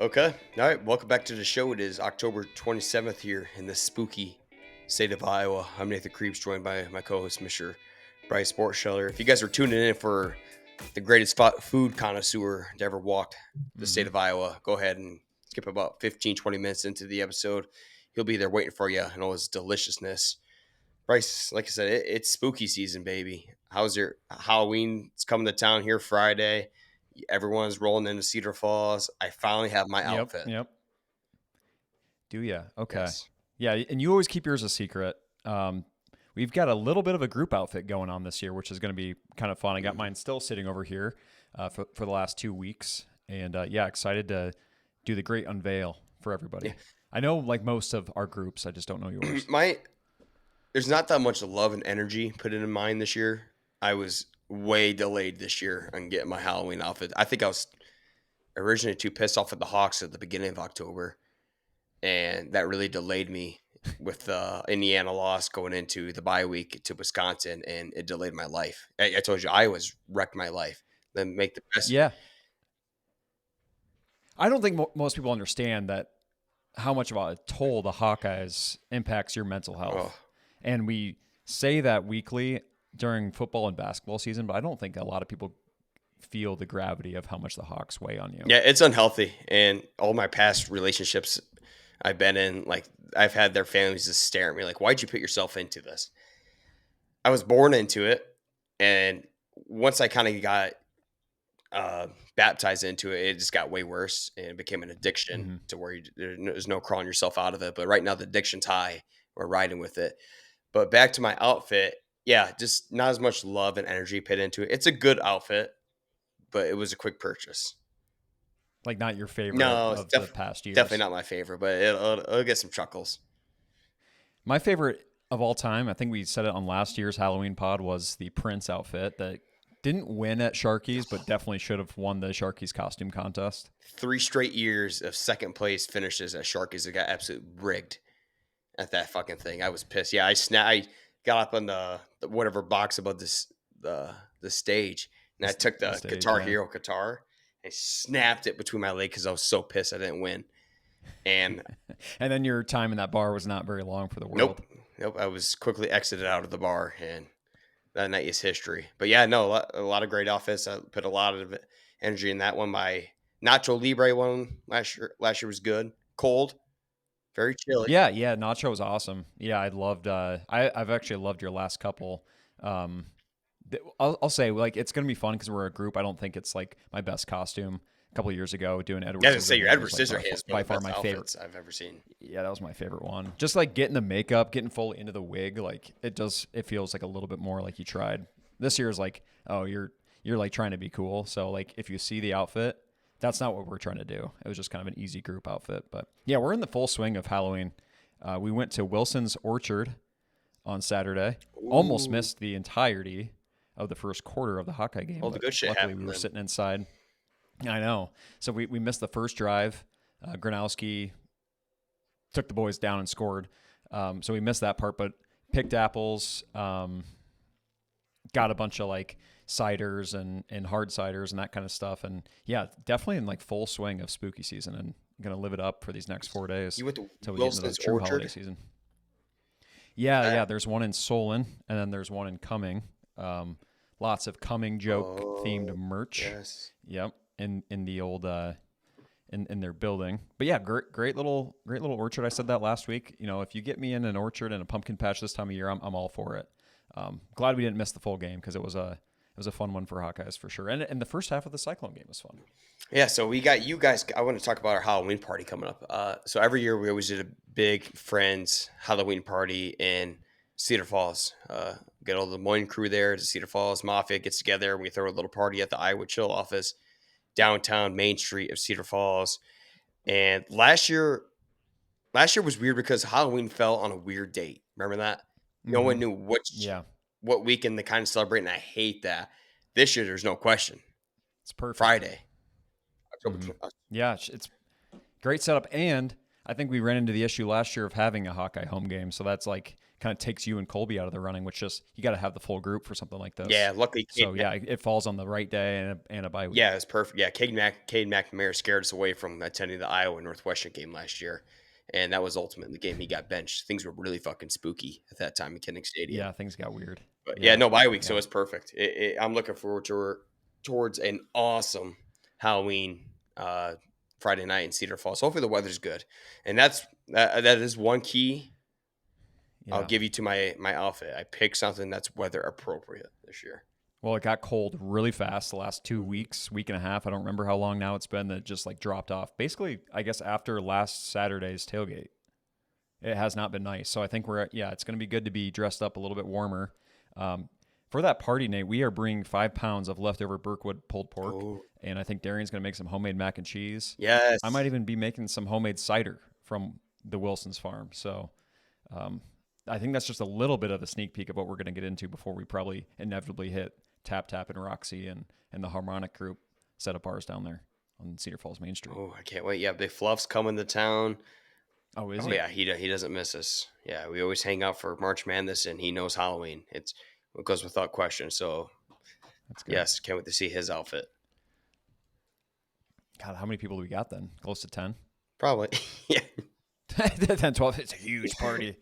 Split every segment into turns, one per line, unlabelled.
Okay. All right. Welcome back to the show. It is October 27th here in the spooky state of Iowa. I'm Nathan Creeps, joined by my co-host, Mr. Bryce Sportscheller. If you guys are tuning in for the greatest food connoisseur to ever walk the state of Iowa, go ahead and skip about 15, 20 minutes into the episode. He'll be there waiting for you and all his deliciousness. Bryce, like I said, it's spooky season, baby. How's your Halloween? It's coming to town here Friday. Everyone's rolling into Cedar Falls. I finally have my outfit.
Yep. Do ya? Okay.
Yes.
Yeah, and you always keep yours a secret. We've got a little bit of a group outfit going on this year, which is going to be kind of fun. I got mine still sitting over here for the last 2 weeks. And excited to do the great unveil for everybody.
Yeah.
I know like most of our groups, I just don't know yours.
There's not that much love and energy put into mine this year. I was way delayed this year on getting my Halloween outfit. I think I was originally too pissed off at the Hawks at the beginning of October, and that really delayed me with the Indiana loss going into the bye week to Wisconsin, and it delayed my life. I told you, Iowa's wrecked my life. Then make the best.
Yeah. I don't think most people understand that how much of a toll the Hawkeyes impacts your mental health.
Oh.
And we say that weekly during football and basketball season, but I don't think a lot of people feel the gravity of how much the Hawks weigh on you.
Yeah, it's unhealthy. And all my past relationships I've been in, like, I've had their families just stare at me like, why'd you put yourself into this? I was born into it. And once I kind of got baptized into it, it just got way worse and it became an addiction to where there's no crawling yourself out of it. But right now the addiction's high. We're riding with it. But back to my outfit, yeah, just not as much love and energy put into it. It's a good outfit, but it was a quick purchase.
Like not your favorite
of
the past years.
Definitely not my favorite, but it'll get some chuckles.
My favorite of all time, I think we said it on last year's Halloween pod, was the Prince outfit that didn't win at Sharkeyes, but definitely should have won the Sharkeyes costume contest.
3 straight years of second place finishes at Sharkeyes. It got absolutely rigged at that fucking thing. I was pissed. Yeah, I got up on the whatever box above the stage, and I took the Guitar Hero guitar and snapped it between my legs because I was so pissed I didn't win. And
and then your time in that bar was not very long for the world.
Nope. I was quickly exited out of the bar, and that night is history. But yeah, no, a lot of great offense. I put a lot of energy in that one. My Nacho Libre one last year was good. Cold. Very chilly.
Yeah, Nacho was awesome. Yeah, I loved. I've actually loved your last couple. I'll say like it's gonna be fun because we're a group. I don't think it's like my best costume. A couple of years ago, doing Edward.
Yeah, say your Edward Scissorhands
by far my favorite
I've ever seen.
Yeah, that was my favorite one. Just like getting the makeup, getting fully into the wig, like it feels like a little bit more like you tried. This year is like, oh, you're like trying to be cool. So like if you see the outfit, that's not what we're trying to do. It was just kind of an easy group outfit. But yeah, we're in the full swing of Halloween. We went to Wilson's Orchard on Saturday. Ooh. Almost missed the entirety of the first quarter of the Hawkeye game.
All the good shit
luckily
happened.
We were sitting inside. I know. So we missed the first drive. Gronowski took the boys down and scored. So we missed that part, but picked apples, got a bunch of like ciders and hard ciders and that kind of stuff. And yeah, definitely in like full swing of spooky season and going to live it up for these next 4 days.
You went to
till we get into the true
Orchard?
Holiday season. Yeah. There's one in Solon and then there's one in Cumming. Lots of Cumming joke themed merch.
Yes.
Yep. In the old in their building. But yeah, great little orchard. I said that last week. You know, if you get me in an orchard and a pumpkin patch this time of year, I'm all for it. Glad we didn't miss the full game because it was a fun one for Hawkeyes for sure. And the first half of the Cyclone game was fun.
Yeah, so we got you guys. I want to talk about our Halloween party coming up. So every year we always did a big friends Halloween party in Cedar Falls. Get all the Moines crew there to Cedar Falls. Mafia gets together and we throw a little party at the Iowa Chill office. Downtown Main Street of Cedar Falls. And last year was weird because Halloween fell on a weird date. Remember that? No one knew what weekend to kind of celebrate, and I hate that. This year, there's no question.
It's perfect.
Friday.
Yeah, it's great setup. And I think we ran into the issue last year of having a Hawkeye home game, so that's like kind of takes you and Colby out of the running, which just you got to have the full group for something like this.
Yeah, luckily,
So yeah, it falls on the right day and a bye week.
yeah, it's perfect. Yeah, Cade McNamara scared us away from attending the Iowa Northwestern game last year, and that was ultimately the game he got benched. Things were really fucking spooky at that time in Kinnick Stadium.
Yeah, things got weird.
But yeah, no bye week, so
Yeah.
it's perfect. I'm looking forward towards an awesome Halloween Friday night in Cedar Falls. Hopefully the weather's good, and that is one key I'll
Yeah.
give you to my outfit. I picked something that's weather appropriate this year.
Well, it got cold really fast the last 2 weeks, week and a half. I don't remember how long now it's been that it just like dropped off. Basically, I guess after last Saturday's tailgate, it has not been nice. So I think it's going to be good to be dressed up a little bit warmer. For that party, Nate, we are bringing 5 pounds of leftover Birkwood pulled pork, and I think Darian's going to make some homemade mac and cheese.
Yes,
I might even be making some homemade cider from the Wilson's farm. So I think that's just a little bit of a sneak peek of what we're going to get into before we probably inevitably hit Tap Tap and Roxy and the Harmonic group set up ours down there on Cedar Falls Main Street.
Oh, I can't wait. Yeah, Big Fluff's coming to town.
Oh, is
Oh
he?
yeah, he doesn't miss us. Yeah, we always hang out for March Madness, and he knows Halloween. It goes without question. So
That's good.
yes, can't wait to see his outfit.
God, how many people do we got then? Close to 10?
Probably. Yeah.
10, 12. It's a huge party.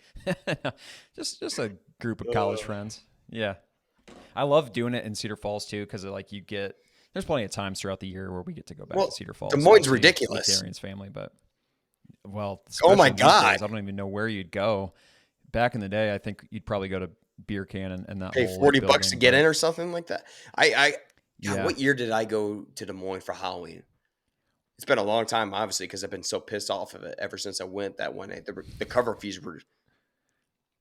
just a group of college friends. Yeah. I love doing it in Cedar Falls too, because like there's plenty of times throughout the year where we get to go back to Cedar Falls.
Des Moines
with
ridiculous.
Darian's family, but
Oh
especially
my
these
God.
days, I don't even know where you'd go. Back in the day, I think you'd probably go to Beer Can and that
Pay
whole
$40
building,
to get
but-
in or something like that.
Yeah.
What year did I go to Des Moines for Halloween? It's been a long time, obviously, because I've been so pissed off of it ever since I went that one night. The cover fees were,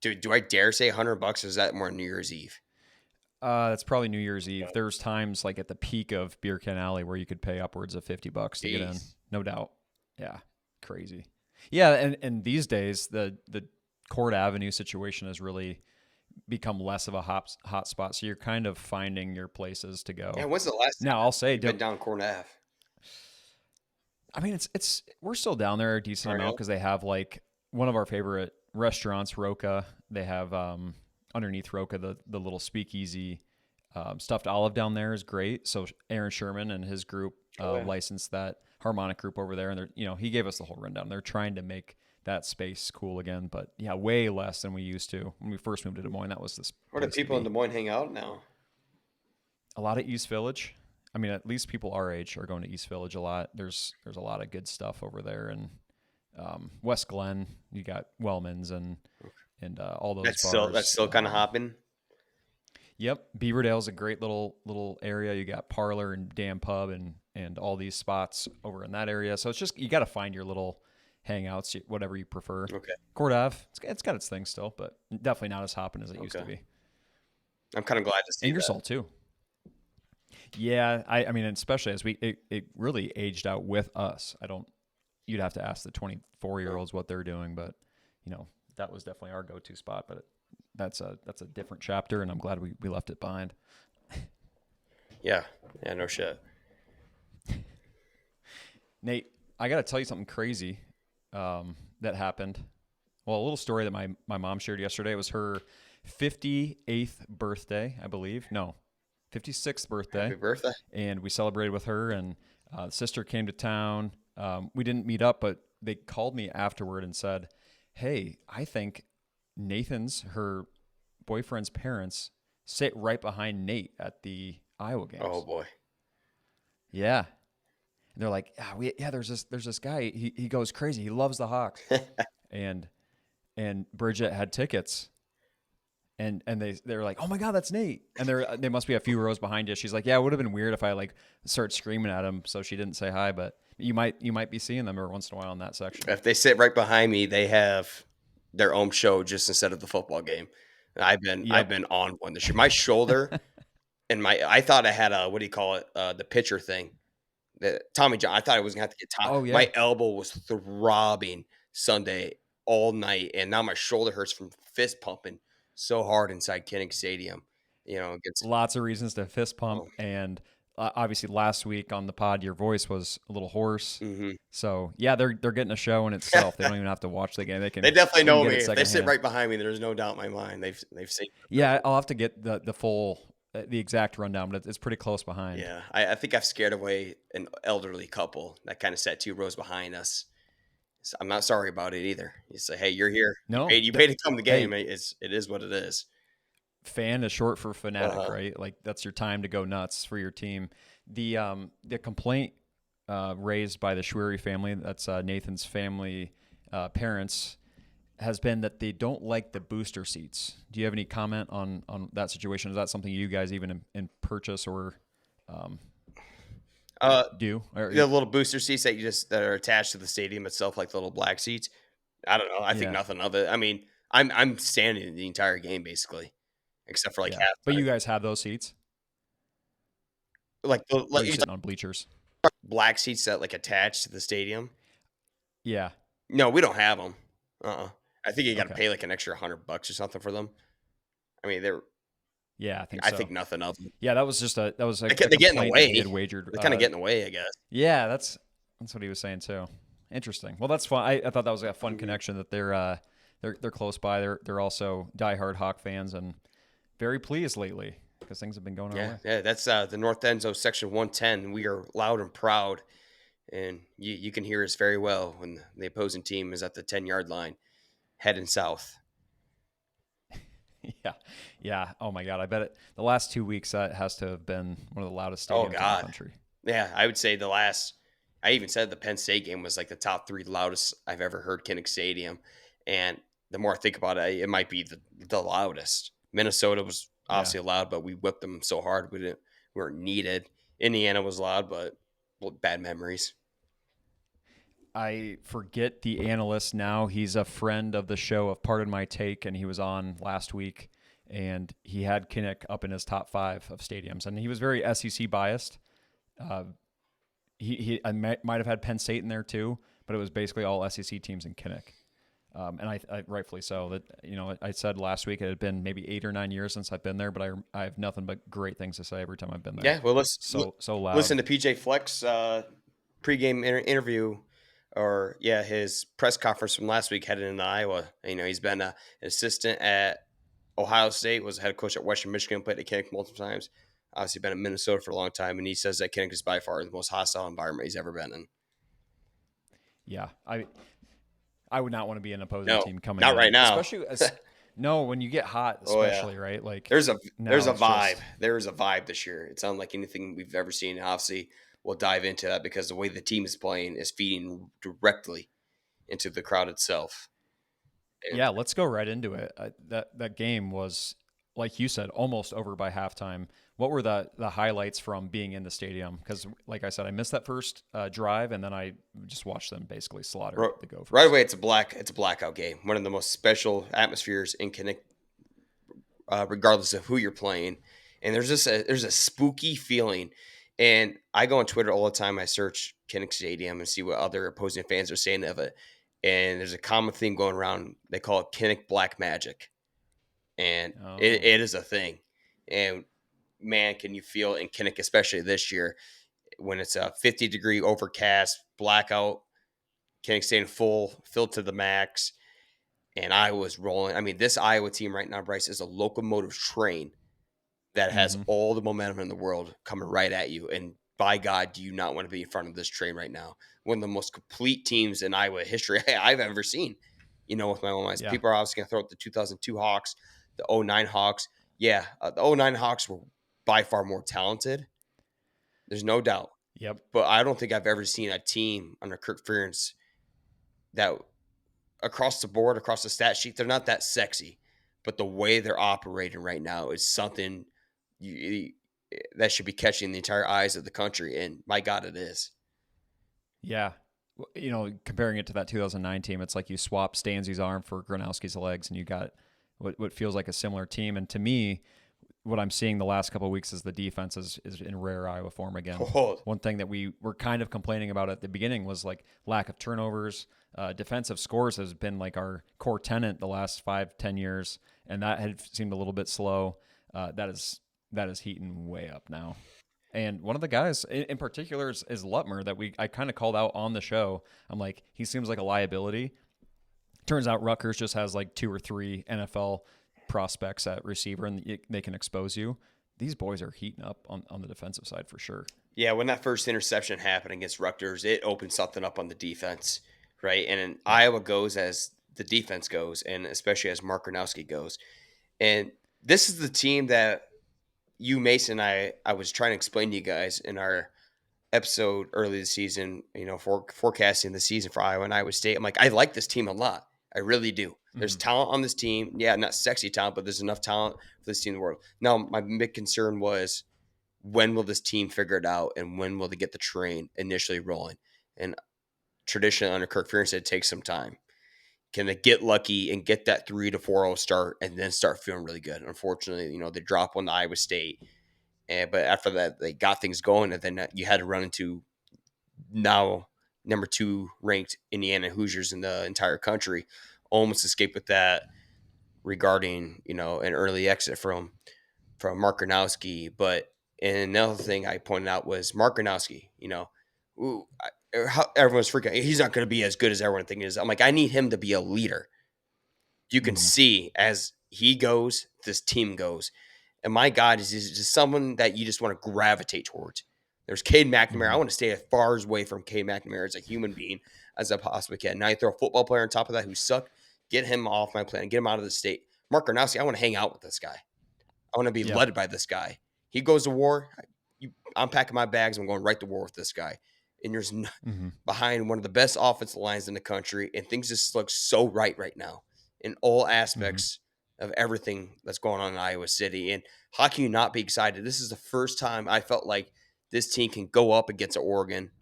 dude. Do I dare say $100? Or is that more New Year's Eve?
That's probably New Year's Eve. There's times like at the peak of Beer Can Alley where you could pay upwards of $50 to get in. No doubt. Yeah. Crazy. Yeah. And these days the Court Avenue situation has really become less of a hot spot. So you're kind of finding your places to go.
Yeah. When's the last time
Now I'll say
you've been down Court Ave?
I mean, we're still down there a decent amount because they have like one of our favorite restaurants, Roca. They have underneath Roca the little speakeasy. Stuffed Olive down there is great. So Aaron Sherman and his group licensed that Harmonic group over there, and he gave us the whole rundown. They're trying to make that space cool again, but yeah, way less than we used to when we first moved to Des Moines. That was this.
Where do people in Des Moines hang out now?
A lot of East Village. I mean, at least people our age are going to East Village a lot. There's a lot of good stuff over there, and West Glen, you got Wellman's and all those bars.
That's still kind of hopping.
Yep, Beaverdale's a great little area. You got Parlor and Dam Pub and all these spots over in that area. So it's just you got to find your little hangouts, whatever you prefer.
Okay.
Court Ave, it's got its thing still, but definitely not as hopping as it used to be.
I'm kind of glad to see
Ingersoll too. Yeah, I mean, especially as it really aged out with us. You'd have to ask the 24-year-olds what they're doing, but that was definitely our go-to spot. But that's a different chapter, and I'm glad we left it behind.
Yeah, no shit.
Nate, I got to tell you something crazy that happened. Well, a little story that my mom shared yesterday. It was her 58th birthday, I believe. No, 56th birthday.
Happy birthday.
And we celebrated with her, and sister came to town. We didn't meet up, but they called me afterward and said, hey, I think Nathan's, her boyfriend's parents, sit right behind Nate at the Iowa games.
Oh, boy.
Yeah. And they're like, there's this guy. He goes crazy. He loves the Hawks. and Bridget had tickets. And they're like, oh my God, that's Nate. And they must be a few rows behind you. She's like, yeah, it would have been weird if I like start screaming at him. So she didn't say hi, but you might be seeing them every once in a while in that section.
If they sit right behind me, they have their own show just instead of the football game. And I've been on one this year. My shoulder and I thought I had what do you call it? The pitcher thing. The Tommy John. I thought I was gonna have to get Tommy.
Oh, yeah.
My elbow was throbbing Sunday all night, and now my shoulder hurts from fist pumping so hard inside Kinnick Stadium. Against
lots of reasons to fist pump, and obviously last week on the pod, your voice was a little hoarse.
Mm-hmm.
So yeah, they're getting a show in itself. They don't even have to watch the game.
They definitely know
get
me.
it
If they sit
secondhand.
right behind me, there's no doubt in my mind. They've seen.
Yeah, I'll have to get the full the exact rundown, but it's pretty close behind.
Yeah, I think I've scared away an elderly couple that kind of sat 2 rows behind us. So I'm not sorry about it either. You say, hey, you're here.
No,
You paid to come to the game.
hey,
It is what it is.
fan is short for fanatic,
Uh-huh.
right? Like that's your time to go nuts for your team. The complaint raised by the Schwery family, that's Nathan's family parents, has been that they don't like the booster seats. Do you have any comment on that situation? Is that something you guys even in purchase or do? Or,
The little booster seats that are attached to the stadium itself, like the little black seats. I don't know. I think
yeah,
nothing of it. I mean, I'm standing the entire game basically, except for like
yeah. But
halftime.
you guys have those seats,
Like
or are you sitting on bleachers?
black seats that like attach to the stadium.
Yeah.
No, we don't have them. I think you got to
Okay.
pay like an extra $100 or something for them. I mean,
Yeah, I think
I
so.
think nothing of them.
Yeah, that was just a
They
complaint
get in the
that he
way.
had wagered.
They kind of get in the way, I guess.
Yeah, that's what he was saying too. Interesting. Well, that's fun. I thought that was a fun connection that they're close by. They're also diehard Hawk fans and very pleased lately because things have been going our way.
Yeah. That's the North End of Section 110. We are loud and proud, and you can hear us very well when the opposing team is at the 10-yard line, heading south.
Yeah, yeah. Oh my God, I bet the last 2 weeks that has to have been one of the loudest stadiums in the country.
Yeah, I would say I even said the Penn State game was like the top 3 loudest I've ever heard Kinnick Stadium. And the more I think about it, it might be the loudest. Minnesota was obviously loud, but we whipped them so hard we weren't needed. Indiana was loud, but bad memories.
I forget the analyst now. He's a friend of the show of Pardon My Take, and he was on last week, and he had Kinnick up in his top 5 of stadiums, and he was very SEC biased. I might have had Penn State in there too, but it was basically all SEC teams in Kinnick. And I rightfully so. That I said last week it had been maybe 8 or 9 years since I've been there, but I have nothing but great things to say every time I've been there.
Yeah, well,
so loud.
Listen to PJ Fleck's pregame interview, or his press conference from last week heading into Iowa. He's been an assistant at Ohio State, was a head coach at Western Michigan, played at Kinnick multiple times. Obviously been in Minnesota for a long time, and he says that Kinnick is by far the most hostile environment he's ever been in.
Yeah, I would not want to be an opposing team coming
not
in,
right now.
especially when you get hot, especially right. Like
there's a vibe.
Just...
There is a vibe this year. It's unlike anything we've ever seen. And obviously, we'll dive into that because the way the team is playing is feeding directly into the crowd itself.
And yeah, let's go right into it. That game was, like you said, almost over by halftime. What were the highlights from being in the stadium? Because, like I said, I missed that first drive, and then I just watched them basically slaughter the Gophers.
Right away, it's a blackout game. One of the most special atmospheres in Kinnick, regardless of who you're playing. And there's a spooky feeling. And I go on Twitter all the time. I search Kinnick Stadium and see what other opposing fans are saying of it. And there's a common theme going around. They call it Kinnick Black Magic. And it is a thing. And man, can you feel in Kinnick, especially this year, when it's a 50-degree overcast, blackout, Kinnick staying filled to the max, and Iowa's rolling. I mean, this Iowa team right now, Bryce, is a locomotive train that has all the momentum in the world coming right at you. And by God, do you not want to be in front of this train right now? One of the most complete teams in Iowa history I've ever seen. With my own eyes. Yeah. People are obviously going to throw out the 2002 Hawks, the 09 Hawks. Yeah, the 09 Hawks were by far more talented. There's no doubt.
Yep.
But I don't think I've ever seen a team under Kirk Ferentz that across the board, across the stat sheet, they're not that sexy. But the way they're operating right now is something that should be catching the entire eyes of the country. And my God, it is.
Yeah. Comparing it to that 2009 team, it's like you swap Stanzi's arm for Gronowski's legs, and you got what feels like a similar team. And to me, what I'm seeing the last couple of weeks is the defense is in rare Iowa form again. One thing that we were kind of complaining about at the beginning was like lack of turnovers. Defensive scores has been like our core tenet the last 5-10 years, and that had seemed a little bit slow. That is heating way up now. And one of the guys in particular is Lutmer that I kind of called out on the show. I'm like, he seems like a liability. Turns out Rutgers just has like 2 or 3 NFL prospects at receiver, and they can expose you. These boys are heating up on the defensive side for sure.
Yeah, when that first interception happened against Rutgers, it opened something up on the defense, right? And in
Yeah.
Iowa goes as the defense goes, and especially as Mark Gronowski goes. And this is the team that you, Mason, I was trying to explain to you guys in our episode early this season, forecasting the season for Iowa and Iowa State. I'm like, I like this team a lot. I really do. There's
Mm-hmm.
talent on this team. Yeah, not sexy talent, but there's enough talent for this team in the world. Now, my big concern was, when will this team figure it out, and when will they get the train initially rolling? And traditionally under Kirk Ferentz, it takes some time. Can they get lucky and get that 3-4-0 start and then start feeling really good? Unfortunately, they drop one to Iowa State. But after that, they got things going, and then you had to run into now number 2 ranked Indiana Hoosiers in the entire country. Almost escaped with that regarding an early exit from Mark Gronowski. But another thing I pointed out was Mark Gronowski. Everyone's freaking. He's not going to be as good as everyone thinks he is. I'm like, I need him to be a leader. You can
Mm-hmm.
see as he goes, this team goes. And my God, is just someone that you just want to gravitate towards. There's Cade McNamara.
Mm-hmm.
I want to stay as far away from Cade McNamara as a human being as I possibly can. Now you throw a football player on top of that who sucked. Get him off my plan. Get him out of the state. Mark Gronowski, I want to hang out with this guy. I want to be
Yep.
led by this guy. He goes to war. I'm packing my bags. I'm going right to war with this guy. And you're
Mm-hmm.
behind one of the best offensive lines in the country, and things just look so right now in all
Mm-hmm.
aspects of everything that's going on in Iowa City. And how can you not be excited? This is the first time I felt like this team can go up against Oregon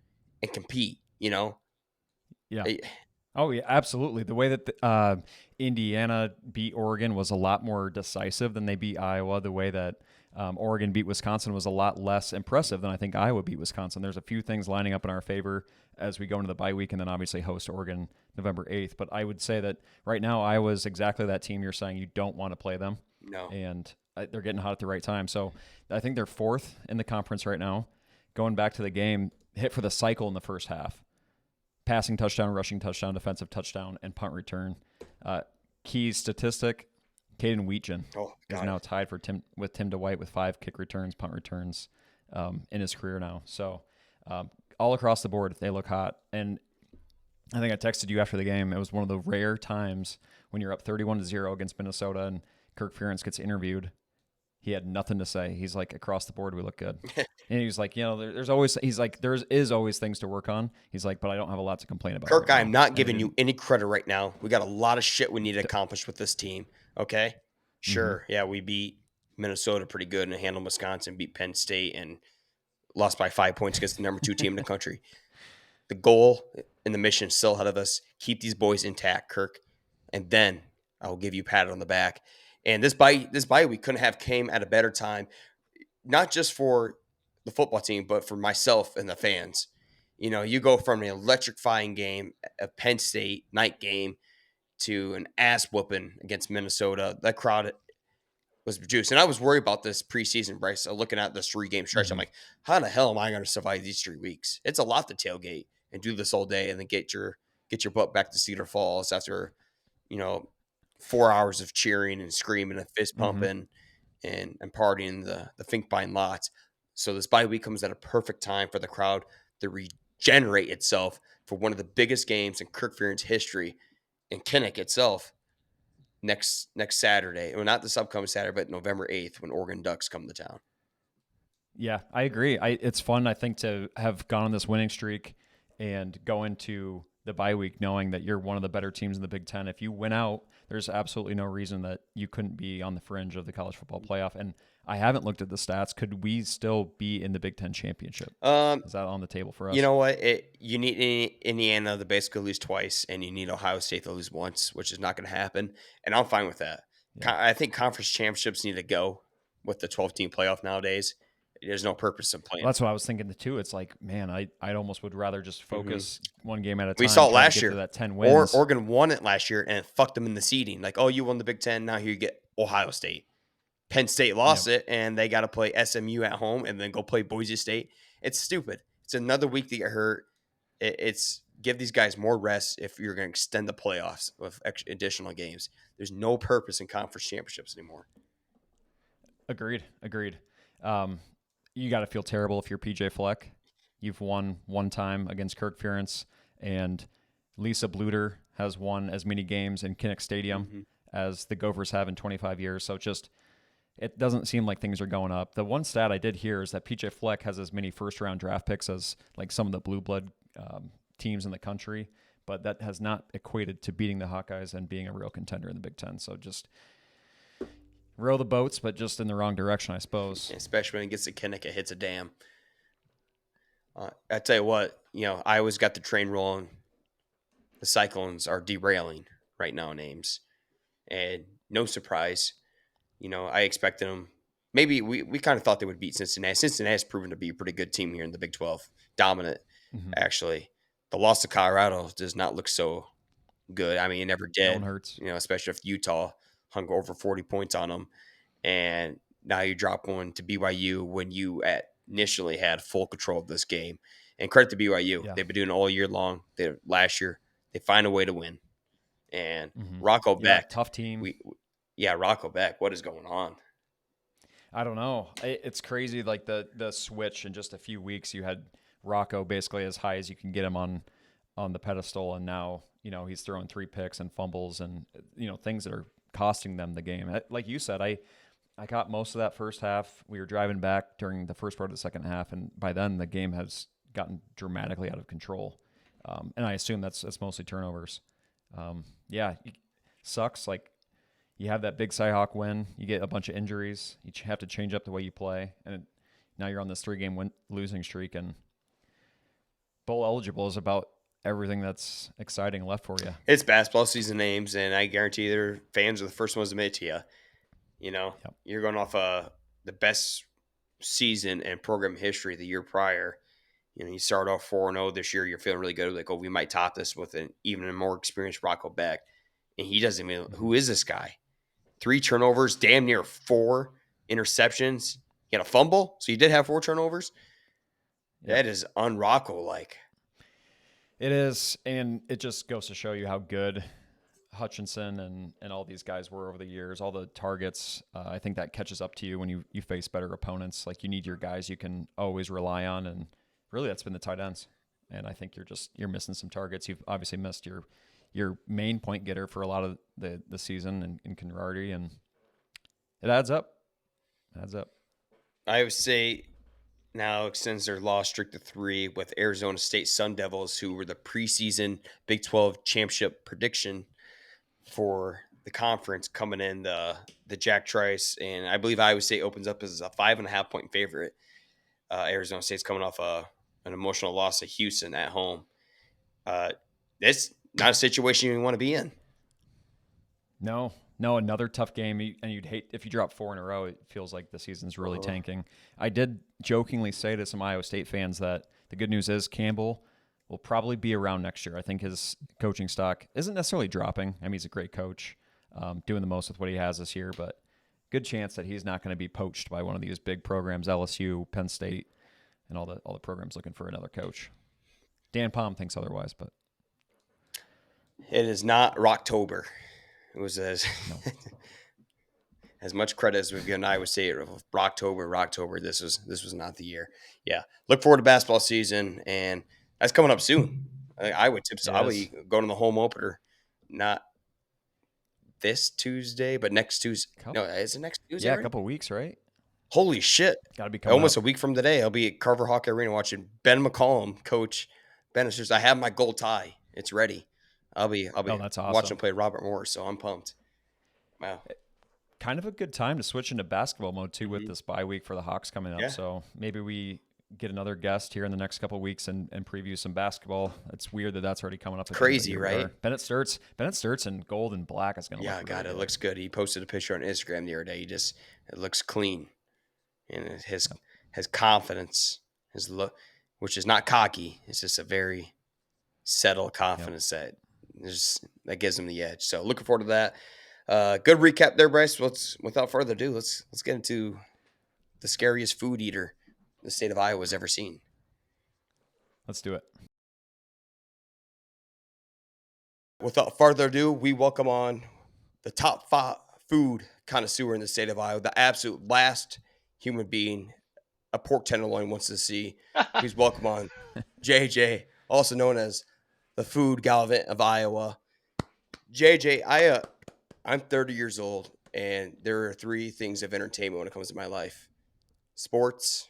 and compete.
Yeah.
Eh,
Oh yeah, absolutely. The way that Indiana beat Oregon was a lot more decisive than they beat Iowa. The way that Oregon beat Wisconsin was a lot less impressive than I think Iowa beat Wisconsin. There's a few things lining up in our favor as we go into the bye week, and then obviously host Oregon November 8th. But I would say that right now Iowa is exactly that team you're saying you don't want to play them,
no.
and they're getting hot at the right time. So I think they're 4th in the conference right now. Going back to the game, hit for the cycle in the first half. Passing touchdown, rushing touchdown, defensive touchdown, and punt return. Key statistic: Caden Wheatgen is now tied for Tim DeWhite with 5 kick returns, punt returns in his career now. So all across the board, they look hot. And I think I texted you after the game. It was one of the rare times when you're up 31-0 against Minnesota and Kirk Ferentz gets interviewed. He had nothing to say. He's like, across the board, we look good. And he was like, there's always things to work on. He's like, but I don't have a lot to complain about.
Kirk,
right
I'm
now.
not giving you any credit right now. We got a lot of shit we need to accomplish with this team. Okay? Sure.
Mm-hmm.
Yeah, we beat Minnesota pretty good and handled Wisconsin, beat Penn State, and lost by 5 points against the number 2 team in the country. The goal and the mission still ahead of us. Keep these boys intact, Kirk, and then I will give you a pat on the back. And this bye week couldn't have came at a better time, not just for the football team, but for myself and the fans. You go from an electrifying game, a Penn State night game, to an ass whooping against Minnesota. That crowd was juiced. And I was worried about this preseason, Bryce. Looking at this 3-game stretch,
Mm-hmm.
I'm like, how the hell am I going to survive these 3 weeks? It's a lot to tailgate and do this all day, and then get your butt back to Cedar Falls after 4 hours of cheering and screaming and fist
Mm-hmm.
pumping and partying the Finkbein lots. So this bye week comes at a perfect time for the crowd to regenerate itself for one of the biggest games in Kirk Ferentz history in Kinnick itself next Saturday. Well, not this upcoming Saturday, but November 8th when Oregon Ducks come to town.
Yeah, I agree. It's fun, I think, to have gone on this winning streak and go into the bye week knowing that you're one of the better teams in the Big Ten. If you win out, there's absolutely no reason that you couldn't be on the fringe of the college football playoff. And I haven't looked at the stats. Could we still be in the Big Ten championship? Is that on the table for us?
You know what? You need Indiana to basically lose twice, and you need Ohio State to lose once, which is not going to happen. And I'm fine with that.
Yeah.
I think conference championships need to go with the 12-team playoff nowadays. There's no purpose in playing.
Well, that's what I was thinking too. It's like, man, I almost would rather just focus one game at a time.
We saw it
try to
last
get
year.
to that 10 wins.
Oregon won it last year and it fucked them in the seeding. Like, oh, you won the Big Ten. Now here you get Ohio State. Penn State lost
Yep.
it, and they got to play SMU at home and then go play Boise State. It's stupid. It's another week to get hurt. It's give these guys more rest if you're going to extend the playoffs with additional games. There's no purpose in conference championships anymore.
Agreed. Um, you got to feel terrible if you're PJ Fleck. You've won one time against Kirk Ferentz, and Lisa Bluter has won as many games in Kinnick Stadium as the Gophers have in 25 years. So it doesn't seem like things are going up. The one stat I did hear is that PJ Fleck has as many first-round draft picks as like some of the blue blood teams in the country, but that has not equated to beating the Hawkeyes and being a real contender in the Big Ten. So just row the boats, but just in the wrong direction, I suppose.
Especially when it gets to Kinnick, it hits a dam. I tell you what, Iowa's got the train rolling. The Cyclones are derailing right now in Ames. And no surprise, I expected them. Maybe we kind of thought they would beat Cincinnati. Cincinnati has proven to be a pretty good team here in the Big 12. Dominant, actually. The loss to Colorado does not look so good. I mean, it never did.
That one hurts.
Especially if Utah hung over 40 points on them. And now you drop one to BYU when you initially had full control of this game. And credit to BYU.
Yeah.
They've been doing it all year long. Last year, they find a way to win. And Rocco Beck.
Tough team.
Rocco Beck. What is going on?
I don't know. It's crazy. Like the switch in just a few weeks, you had Rocco basically as high as you can get him on the pedestal. And now, he's throwing 3 picks and fumbles and, things that are costing them the game. Like you said, I got most of that first half. We were driving back during the first part of the second half. And by then the game has gotten dramatically out of control. And I assume that's mostly turnovers. It sucks. Like you have that big Cyhawk win, you get a bunch of injuries, you have to change up the way you play, and now you're on this 3-game losing streak, and bowl eligible is about everything that's exciting left for you.
It's basketball season names, and I guarantee their fans are the first ones to admit to you. You're going off the best season in program history the year prior. You start off 4-0 this year. You're feeling really good. Like, we might top this with an even more experienced Rocco Beck. And he doesn't even – who is this guy? 3 turnovers, damn near 4 interceptions. He had a fumble, so you did have 4 turnovers. Yep. That is un-Rocco-like.
It is, and it just goes to show you how good Hutchinson and all these guys were over the years. All the targets, I think that catches up to you when you face better opponents. Like, you need your guys you can always rely on, and – really, that's been the tight ends, and I think you're missing some targets. You've obviously missed your main point getter for a lot of the season in Conradi, and it adds up.
I would say now extends their loss streak to 3 with Arizona State Sun Devils, who were the preseason Big 12 championship prediction for the conference, coming in the Jack Trice, and I believe Iowa State opens up as a 5.5-point favorite. Arizona State's coming off an emotional loss to Houston at home. It's not a situation you want to be in.
No, another tough game, and you'd hate if you drop 4 in a row. It feels like the season's really tanking. I did jokingly say to some Iowa State fans that the good news is Campbell will probably be around next year. I think his coaching stock isn't necessarily dropping. I mean, he's a great coach, doing the most with what he has this year, but good chance that he's not going to be poached by one of these big programs, LSU, Penn State, and all the programs looking for another coach. Dan Palm thinks otherwise, but
it is not Rocktober. It was as much credit as we've given Iowa State. Rocktober. This was not the year. Yeah, look forward to basketball season, and that's coming up soon. I would tip. I'll be going to the home opener, not this Tuesday, but next Tuesday. No, is it next Tuesday?
Yeah,
right?
a couple of weeks, right?
Holy shit!
Got to be coming
almost
up.
A week from today. I'll be at Carver Hawkeye Arena watching Ben McCollum coach Benesters. I have my gold tie. It's ready. I'll be
that's awesome.
watching him play Robert Morris, so I'm pumped. Wow.
Kind of a good time to switch into basketball mode too with this bye week for the Hawks coming up. Yeah. So maybe we get another guest here in the next couple of weeks and preview some basketball. It's weird that's already coming up.
Crazy, right?
Bennett Sturtz in gold and black is going to look
God,
really
it
good.
looks good. He posted a picture on Instagram the other day. It looks clean. And his confidence, his look, which is not cocky. It's just a very settled confidence that gives him the edge. So looking forward to that. Good recap there, Bryce. Without further ado, let's get into the scariest food eater the state of Iowa has ever seen.
Let's do it.
Without further ado, we welcome on the top 5 food connoisseur in the state of Iowa, the absolute last human being a pork tenderloin wants to see. Please welcome on JJ, also known as the Food Gallivant of Iowa. JJ, I'm 30 years old, and there are 3 things of entertainment when it comes to my life: sports,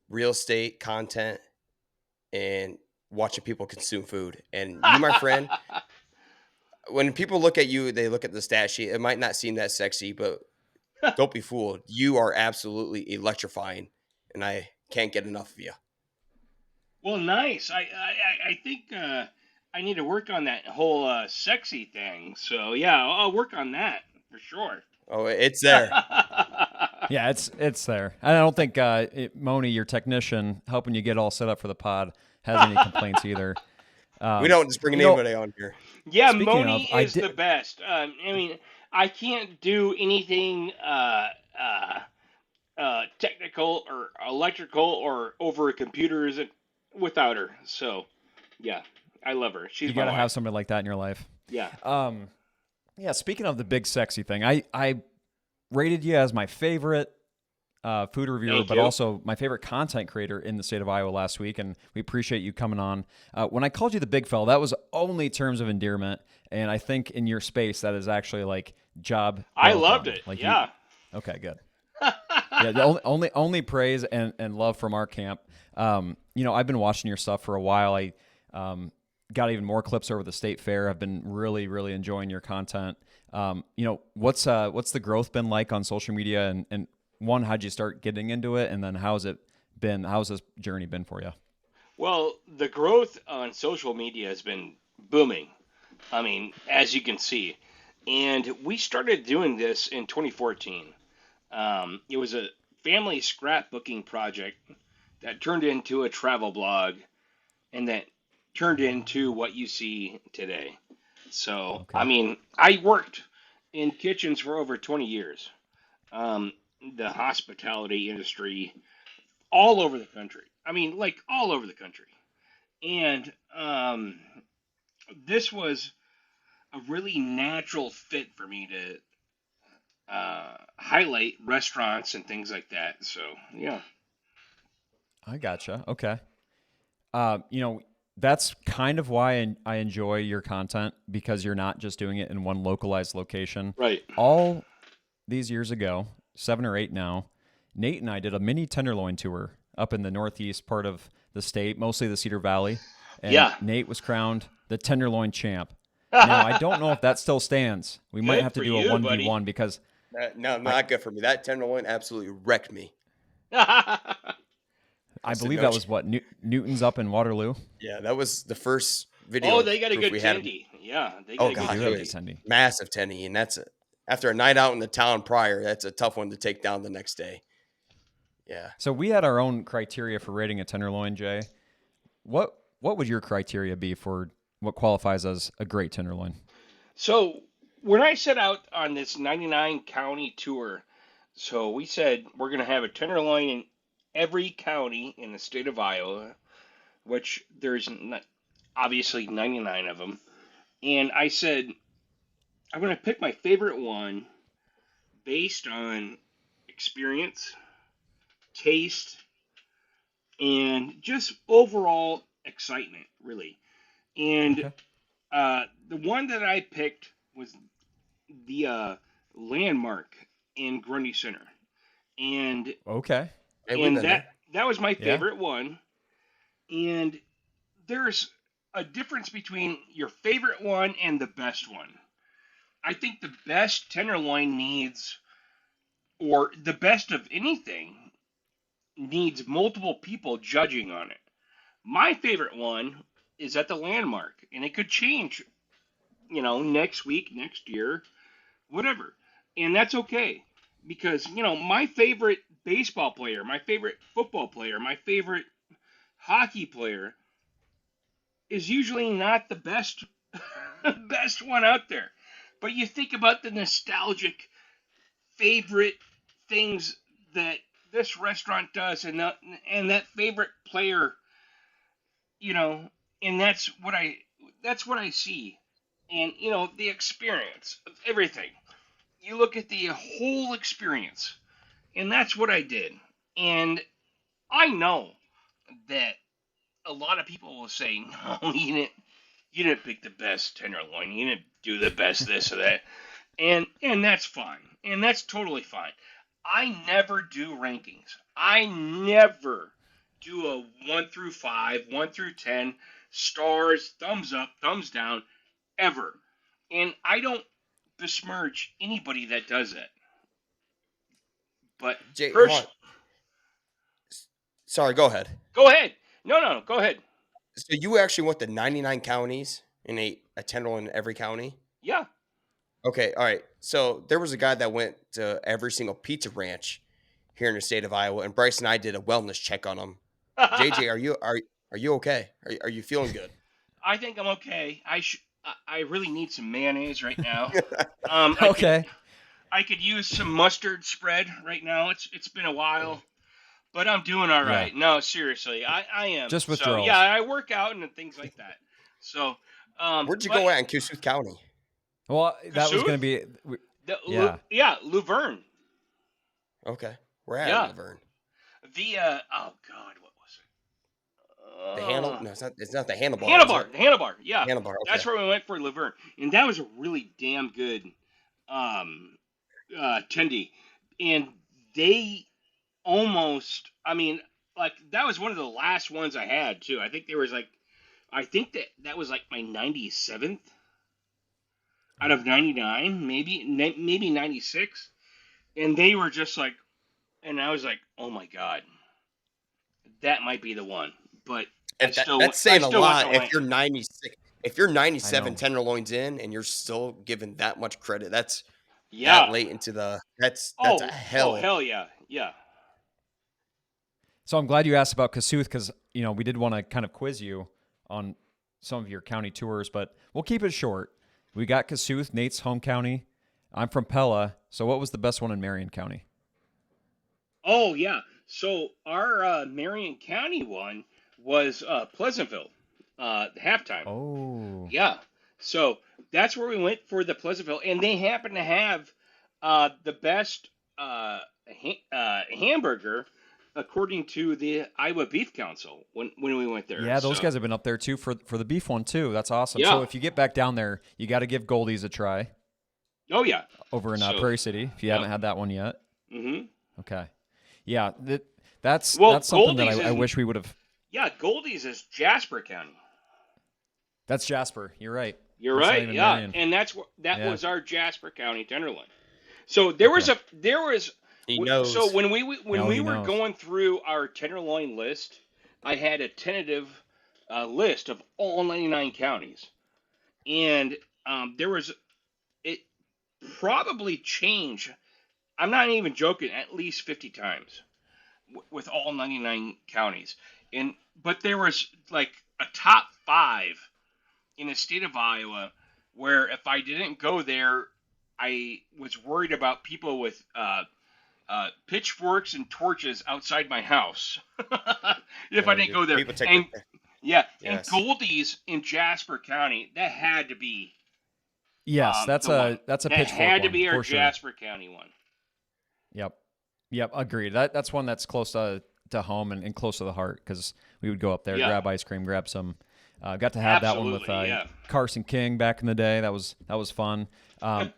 real estate, content, and watching people consume food. And you, my friend, when people look at you, they look at the stat sheet. It might not seem that sexy, but don't be fooled. You are absolutely electrifying, and I can't get enough of you.
Well, nice. I think I need to work on that whole sexy thing. So yeah, I'll work on that for sure.
Oh, it's there.
Yeah, it's there. I don't think Moni, your technician, helping you get all set up for the pod, has any complaints either.
We don't just bring anybody on here.
Yeah,
Speaking
Moni
of,
is the best. I mean, I can't do anything technical or electrical or over a computer isn't without her. So yeah, I love her. She's
you
my
gotta
wife.
have somebody like that in your life.
Yeah.
Yeah. Speaking of the big sexy thing, I rated you as my favorite food reviewer,
Thank
but
you.
also my favorite content creator in the state of Iowa last week, and we appreciate you coming on. When I called you the big fella, that was only terms of endearment, and I think in your space that is actually like job.
I
well
loved
done.
it.
Like
Yeah.
Okay, good. Yeah, the only praise and love from our camp. I've been watching your stuff for a while. I got even more clips over the state fair. I've been really, really enjoying your content. What's the growth been like on social media, and one, how'd you start getting into it, and then how's it been? How's this journey been for you?
Well, the growth on social media has been booming. I mean, as you can see. And we started doing this in 2014. It was a family scrapbooking project that turned into a travel blog and that turned into what you see today. So,
Okay.
I mean, I worked in kitchens for over 20 years. Um, the hospitality industry all over the country. I mean, like all over the country. And this was a really natural fit for me to highlight restaurants and things like that. So yeah.
I gotcha. Okay. Uh, you know, that's kind of why I enjoy your content, because you're not just doing it in one localized location.
Right.
All these years ago, 7 or 8 now, Nate and I did a mini Tenderloin tour up in the northeast part of the state, mostly the Cedar Valley. And
Yeah.
Nate was crowned the Tenderloin champ. Now, I don't know if that still stands. We might
Good
have to
for
do a
you,
1v1 because
No, not good for me. That tenderloin absolutely wrecked me.
I
said
believe
no
that was what Newton's up in Waterloo.
Yeah, that was the first video.
Oh, they got a
proof
good
we had.
tendy. Yeah, they got
Oh
a good
god,
do
it
have
tendy.
was
good tendy.
massive tenny, and after a night out in the town prior. That's a tough one to take down the next day. Yeah.
So we had our own criteria for rating a tenderloin, Jay. What would your criteria be for what qualifies as a great tenderloin?
So when I set out on this 99 county tour, so we said we're going to have a tenderloin in every county in the state of Iowa, which there's obviously 99 of them. And I said I'm going to pick my favorite one based on experience, taste, and just overall excitement, really. And
Okay.
the one that I picked was the landmark in Grundy Center, and
Okay.
Hey, we've
and
been there.
that was my
Yeah.
favorite one. And there's a difference between your favorite one and the best one. I think the best tenderloin needs, or the best of anything, needs multiple people judging on it. My favorite one is at the landmark, and it could change, next week, next year, whatever. And that's okay because, my favorite baseball player, my favorite football player, my favorite hockey player is usually not the best best one out there. But you think about the nostalgic favorite things that this restaurant does, and that favorite player, you know, and that's what I see, and the experience of everything. You look at the whole experience, and that's what I did. And I know that a lot of people will say, "No, you didn't pick the best tenderloin. You didn't do the best this or that," and that's fine, and that's totally fine. I never do rankings. I never do a 1 through 5, 1 through 10, stars, thumbs up, thumbs down, ever. And I don't besmirch anybody that does it. But
Jay, hold on. Sorry, go ahead.
Go ahead. No, go ahead.
So you actually went to 99 counties and ate a tenderloin in every county?
Yeah.
Okay, all right. So there was a guy that went to every single pizza ranch here in the state of Iowa, and Bryce and I did a wellness check on him. JJ, are you okay? Are you feeling good?
I think I'm okay. I really need some mayonnaise right now.
Okay.
I could use some mustard spread right now. It's been a while, but I'm doing all right.
Yeah.
No, seriously, I am.
Just
So
withdrawals.
yeah, I work out and things like that. So
Where'd you go at in Kossuth County?
Well, that was
Kossuth?
going to be.
Yeah, Luverne.
Okay, we're at
Yeah.
Laverne.
The oh god, what was it?
The handle? No, it's not the handlebar.
Handlebar.
is
The handlebar. Yeah,
it? Handlebar. Okay.
that's where we went for Laverne, and that was a really damn good tendy, and they almost. I mean, like that was one of the last ones I had too. I think there was like, I think that was like my 97th out of 99, maybe 96, and they were just like, and I was like, oh my god, that might be the one, but
And that's saying a lot if you're 96. If you're 97 tenderloins in and you're still given that much credit, that's that late into the that's a hell.
Oh hell yeah, yeah.
So I'm glad you asked about Kossuth because we did want to kind of quiz you on some of your county tours, but we'll keep it short. We got Kossuth, Nate's home county. I'm from Pella, so what was the best one in Marion County?
Oh yeah. So our Marion County one was Pleasantville, halftime.
Oh.
Yeah. So that's where we went for the Pleasantville, and they happen to have the best hamburger according to the Iowa Beef Council when we went there.
Yeah, those guys have been up there too for the beef one too. That's awesome.
Yeah.
So if you get back down there, you got to give Goldie's a try.
Oh yeah.
Over in Prairie City, if you haven't had that one yet.
Mm-hmm.
Okay. Yeah, that's something that I wish we would have.
Yeah, Goldie's is Jasper County.
That's Jasper. You're right.
You're right. Yeah, Marion. And that was our Jasper County tenderloin. So there was.
He knows.
So when we were going through our tenderloin list, I had a tentative list of all 99 counties, and there was it probably changed. I'm not even joking. At least 50 times with all 99 counties, but there was like a top 5 in the state of Iowa where if I didn't go there, I was worried about people with pitchforks and torches outside my house if I didn't go there. And
yes.
Goldie's in Jasper County, that had to be.
Yes, that's a pitchfork. That
had to be our Jasper County one.
Yep, agreed. That's one that's close to home and close to the heart because we would go up there, grab ice cream, grab some. Got to have that one with Carson King back in the day. That was fun.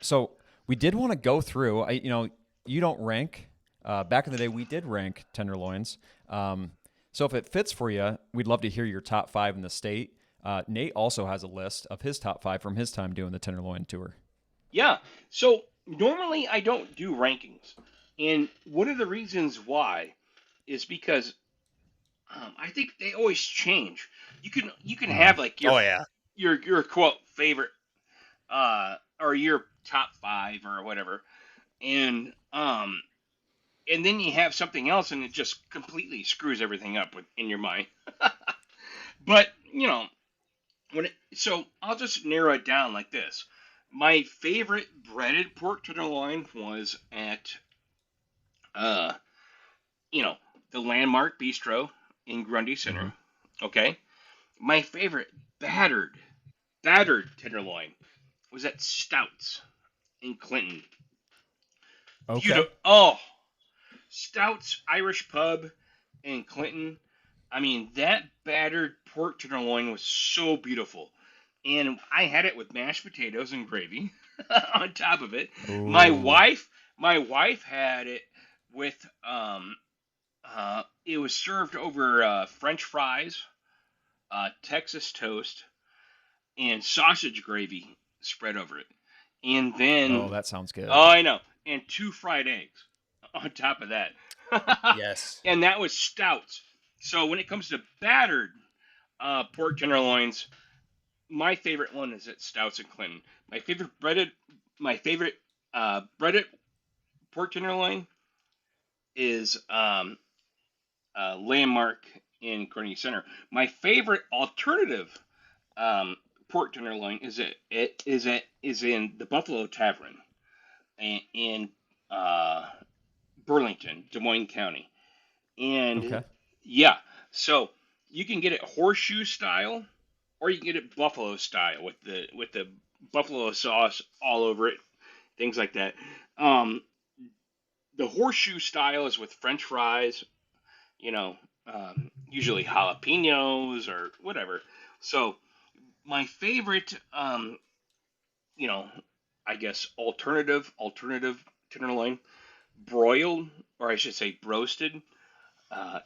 So we did want to go through. You don't rank. Back in the day, we did rank tenderloins. So if it fits for you, we'd love to hear your top 5 in the state. Nate also has a list of his top 5 from his time doing the tenderloin tour.
Yeah. So normally I don't do rankings. And one of the reasons why is because I think they always change. You can have like your quote favorite or your top 5 or whatever, and then you have something else and it just completely screws everything up in your mind. But so I'll just narrow it down like this. My favorite breaded pork tenderloin was at uh, you know, the Landmark Bistro in Grundy
Hmm.
Center. Okay. My favorite battered battered tenderloin was at Stouts in Clinton.
Okay.
Beautiful. Oh, Stouts Irish Pub in Clinton. I mean, that battered pork tenderloin was so beautiful. And I had it with mashed potatoes and gravy on top of it. My
Ooh.
wife, my wife had it with it was served over French fries, Texas toast, and sausage gravy spread over it. And
Oh,
then,
that sounds
oh,
good.
I know, and two fried eggs on top of that.
Yes.
And that was stouts. So when it comes to battered pork tenderloins, my favorite one is at Stouts and Clinton. My favorite breaded pork tenderloin is Landmark in Kearney Center. My favorite alternative um, pork tenderloin is in the Buffalo Tavern in uh, Burlington, Des Moines County, and
Okay.
yeah, so you can get it horseshoe style, or you can get it buffalo style with the buffalo sauce all over it, things like that. Um, the horseshoe style is with French fries, you know, usually jalapenos or whatever. So my favorite, you know, I guess alternative tenderloin broiled, or I should say broasted,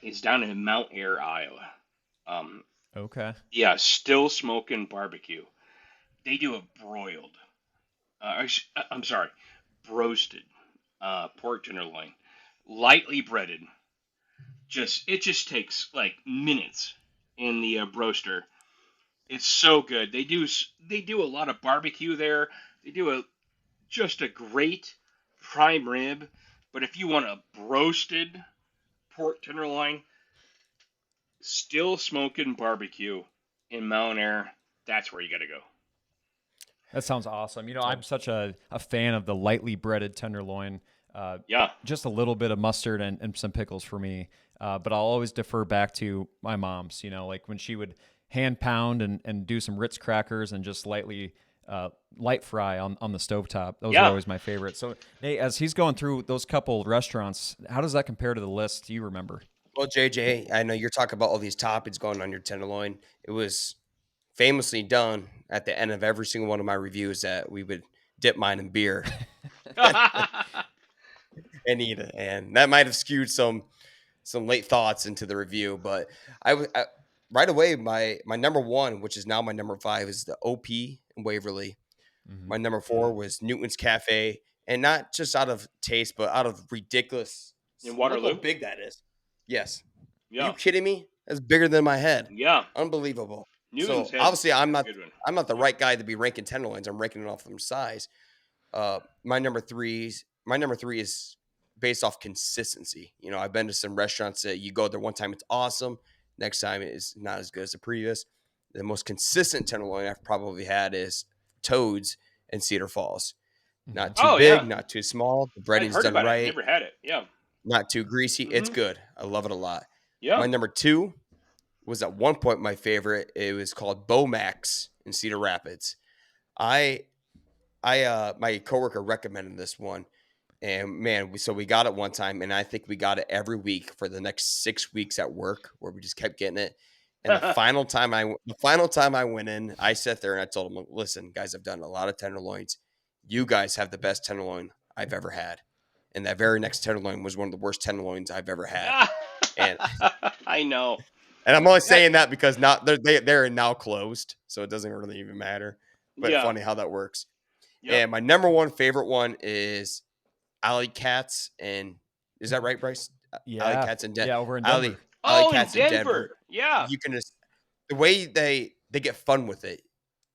is down in Mount Air, Iowa. Um,
Okay.
yeah, still smoking barbecue. They do a broiled, I'm sorry, broasted pork tenderloin, lightly breaded. It just takes like minutes in the broaster. It's so good. They do a lot of barbecue there. They do just a great prime rib. But if you want a broasted pork tenderloin, still smoking barbecue in Mount Air, that's where you got to go.
That sounds awesome. I'm
Oh,
such a fan of the lightly breaded tenderloin. Uh,
Yeah,
just a little bit of mustard and some pickles for me. But I'll always defer back to my mom's, like when she would hand pound and do some Ritz crackers and just light fry on the stovetop. Those are
yeah.
always my favorite. So, Nate, as he's going through those couple restaurants, how does that compare to the list? Do you remember?
well, JJ, I know you're talking about all these toppings going on your tenderloin. It was famously done at the end of every single one of my reviews that we would dip mine in beer and eat it, and that might have skewed some late thoughts into the review. But right away, my number one, which is now my number five, is the OP in Waverly.
Hmm.
My number four was Newton's Cafe, and not just out of taste, but out of ridiculous.
In
Look how
Waterloo.
big that is. Yes. Are you
Yeah,
kidding me? That's bigger than my head.
yeah.
Unbelievable.
Newton's
So
has
obviously, I'm
a
not
good one.
I'm not the
Yeah.
right guy to be ranking tenderloins. I'm ranking it off from size. My number three is based off consistency. I've been to some restaurants that you go there one time, it's awesome. Next time it's not as good as the previous. The most consistent tenderloin I've probably had is Toads in Cedar Falls.
Hmm.
Not too
Oh
big,
yeah,
not too small. The
I'd
breading's
heard
done
about it.
right,
Never had it. Yeah.
not too greasy. It's
Mhm.
good. I love it a lot.
Yeah.
My number two was at one point my favorite. It was called Bomax in Cedar Rapids. I my coworker recommended this one, and man, so we got it one time, and I think we got it every week for the next 6 weeks at work, where we just kept getting it. And the final time I went in, I sat there and I told him, "Listen, guys, I've done a lot of tenderloins. You guys have the best tenderloin I've ever had." And that very next tenderloin was one of the worst tenderloins I've ever had. And
I know.
and I'm only
That,
saying that because not they're now closed, so it doesn't really even matter. But
yeah.
funny how that works.
Yep.
And my number one favorite one is Alley Cats, and is that right, Bryce? Alley
Yeah.
Cats in
Yeah. Over in
Alley
Denver.
Alley
Oh, in
Cats in
Denver.
Denver.
Yeah.
You can just the way they get fun with it.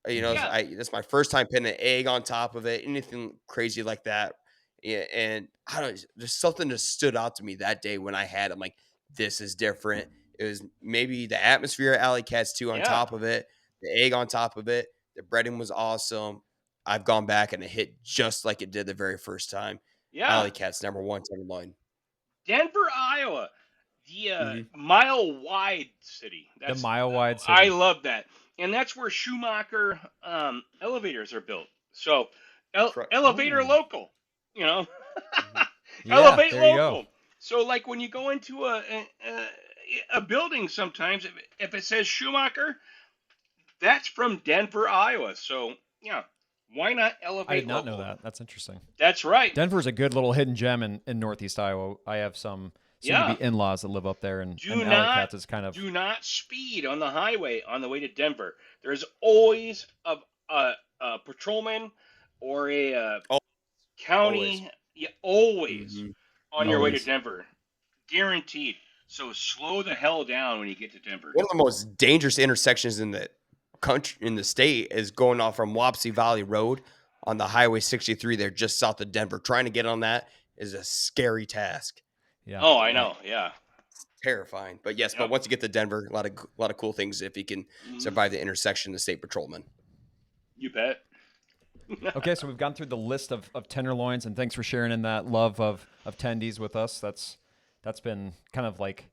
Hmm.
Yeah.
That's my first time putting an egg on top of it, anything crazy like that. Yeah, and I don't. There's something that stood out to me that day when I had. I'm like, this is different. It was maybe the atmosphere at Alley Cats too on
Yeah.
top of it, the egg on top of it. The breading was awesome. I've gone back and it hit just like it did the very first time.
Yeah.
Alley Cat's #1 tenderloin.
Denver, Iowa, the
Mm-hmm.
mile-wide city.
The mile-wide city.
I love that. And that's where Schumacher elevators are built. So, elevator local, you know.
Yeah,
Elevate
there you
local.
go.
So, like when you go into a building sometimes, if it says Schumacher, that's from Denver, Iowa. So, yeah, why not elevate
I did not
local?
know that. That's interesting.
That's right.
Denver's a good little hidden gem in Northeast Iowa. I have some soon-to-be in-laws that live up there, and Alley Cats is kind of...
Do not speed on the highway on the way to Denver. There's always a patrolman or a county, always on your way to Denver. Guaranteed. So slow the hell down when you get to Denver.
One of the most dangerous intersections in the country, in the state, is going off from Wapsie Valley Road on the Highway 63 there just south of Denver. Trying to get on that is a scary task.
Yeah.
Oh, I know. Yeah.
It's terrifying. But yes, but once you get to Denver, a lot of cool things if you can survive the intersection, the state patrolman.
You bet.
Okay, so we've gone through the list of tenderloins, and thanks for sharing in that love of tendies with us. That's been kind of like,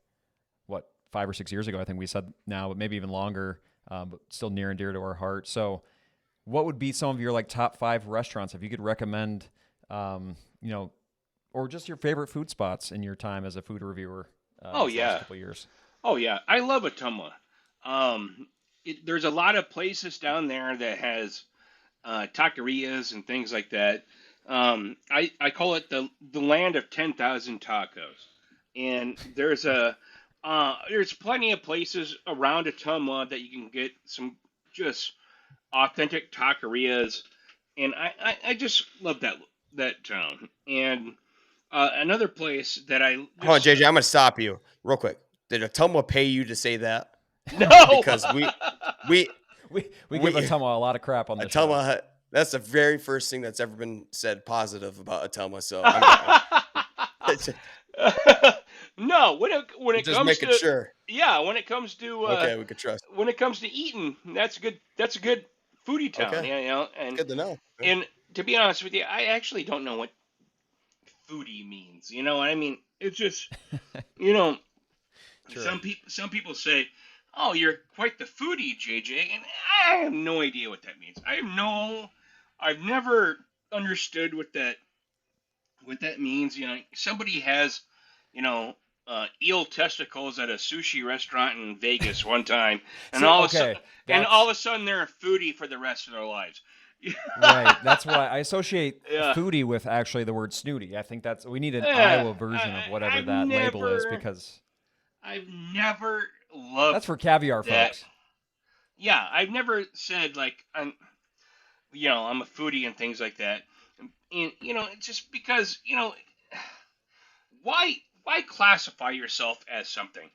what, 5 or 6 years ago, I think we said now, but maybe even longer, but still near and dear to our heart. So what would be some of your like top 5 restaurants, if you could recommend, or just your favorite food spots in your time as a food reviewer last couple of years?
Oh, yeah. I love Ottumwa. There's a lot of places down there that has taquerias and things like that. I call it the land of 10,000 tacos. And there's plenty of places around Ottumwa that you can get some just authentic taquerias. And I just love that town. And another place that
Hold on, JJ, I'm going to stop you real quick. Did Ottumwa pay you to say that?
No,
because we
give Ottumwa a lot of crap on the show.
That's the very first thing that's ever been said positive about Ottumwa. So
no, when it
just
comes
making
to
sure.
Yeah, when it comes to
okay, we could trust.
When it comes to eating, that's a good foodie town.
Okay.
Yeah, and
good to know.
And to be honest with you, I actually don't know what foodie means. You know what I mean? It's just
Sure.
Some people say, "Oh, you're quite the foodie, JJ," and I have no idea what that means. I've never understood what that means. Somebody has, eel testicles at a sushi restaurant in Vegas one time, and all of a sudden they're a foodie for the rest of their lives.
Right. That's why I associate foodie with actually the word snooty. I think we need an Iowa version of whatever label is, because
I've never loved
that's for caviar folks.
Yeah, I've never said like I'm a foodie and things like that. And it's just because why classify yourself as something?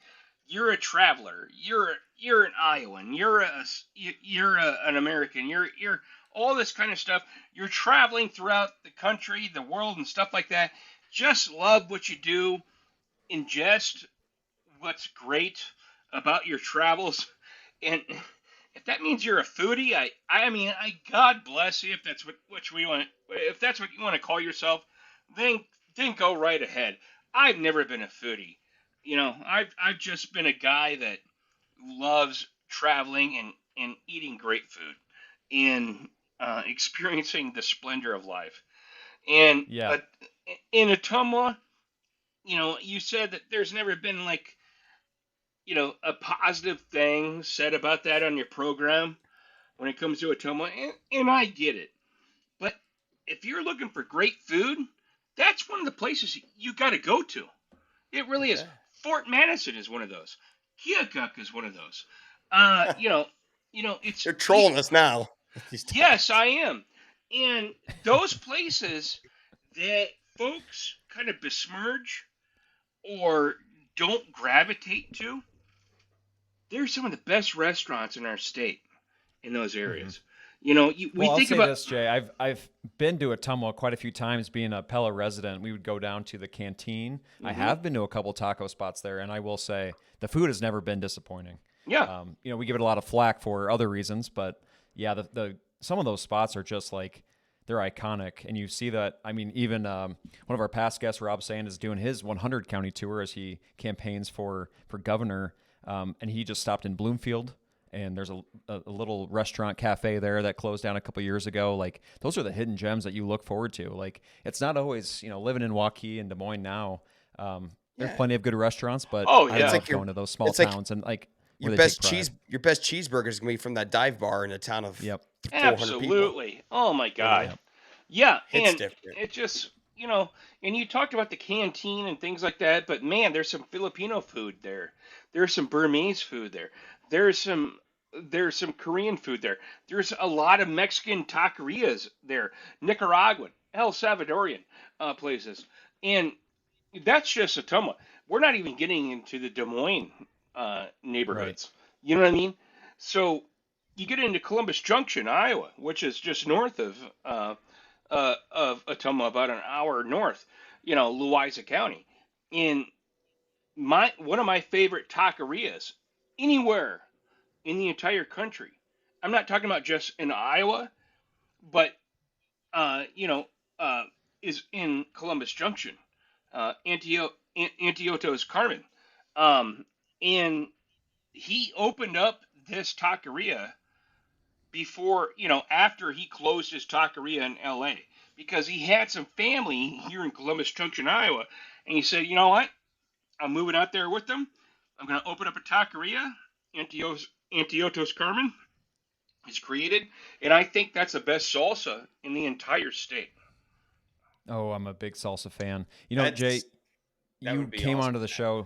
You're a traveler. You're an Iowan. You're an American. You're all this kind of stuff. You're traveling throughout the country, the world, and stuff like that. Just love what you do. Ingest what's great about your travels, and if that means you're a foodie, I mean, God bless you if that's what you want to call yourself. Then go right ahead. I've never been a foodie. I've just been a guy that loves traveling and eating great food and experiencing the splendor of life. And in Ottumwa, you said that there's never been like, a positive thing said about that on your program when it comes to Ottumwa, and I get it. But if you're looking for great food, that's one of the places you got to go to. It really is. Fort Madison is one of those. Keokuk is one of those. It's
you're trolling us now.
Yes, I am. And those places that folks kind of besmirch or don't gravitate to, they're some of the best restaurants in our state in those areas.
Mm-hmm. I'll say this, Jay. I've been to Ottumwa quite a few times. Being a Pella resident, we would go down to the canteen. Mm-hmm. I have been to a couple taco spots there, and I will say the food has never been disappointing.
Yeah.
We give it a lot of flack for other reasons, but yeah, the some of those spots are just like, they're iconic. And you see that, I mean, even one of our past guests, Rob Sand, is doing his 100 county tour as he campaigns for governor. And he just stopped in Bloomfield, and there's a little restaurant cafe there that closed down a couple years ago. Like, those are the hidden gems that you look forward to. Like, it's not always, living in Waukee and Des Moines now. There's plenty of good restaurants, but
Oh,
I
yeah.
love
It's like
going to those small
it's like
towns and like
your
where they
best
take pride.
your best cheeseburger is gonna be from that dive bar in a town of
Yep.
400 people.
Absolutely. Oh my God.
Yep.
Yeah,
It's
and
different.
it just, and you talked about the canteen and things like that, but man, there's some Filipino food there. There's some Burmese food there. There's some Korean food there. There's a lot of Mexican taquerias there, Nicaraguan, El Salvadorian places, and that's just Atoma. We're not even getting into the Des Moines neighborhoods. You know what I mean? So you get into Columbus Junction, Iowa, which is just north of Atoma, about an hour north, Louisa County. And one of my favorite taquerias anywhere in the entire country. I'm not talking about just in Iowa, but uh, you know, uh, is in Columbus Junction, Antioto's Carmen, and he opened up this taqueria before, after he closed his taqueria in L.A. because he had some family here in Columbus Junction, Iowa, and he said, you know what, I'm moving out there with them. I'm going to open up a taqueria. Antioto's Carmen is created, and I think that's the best salsa in the entire state.
Oh, I'm a big salsa fan.
That's-
Jay,
that
you
would be
came
awesome.
onto the show.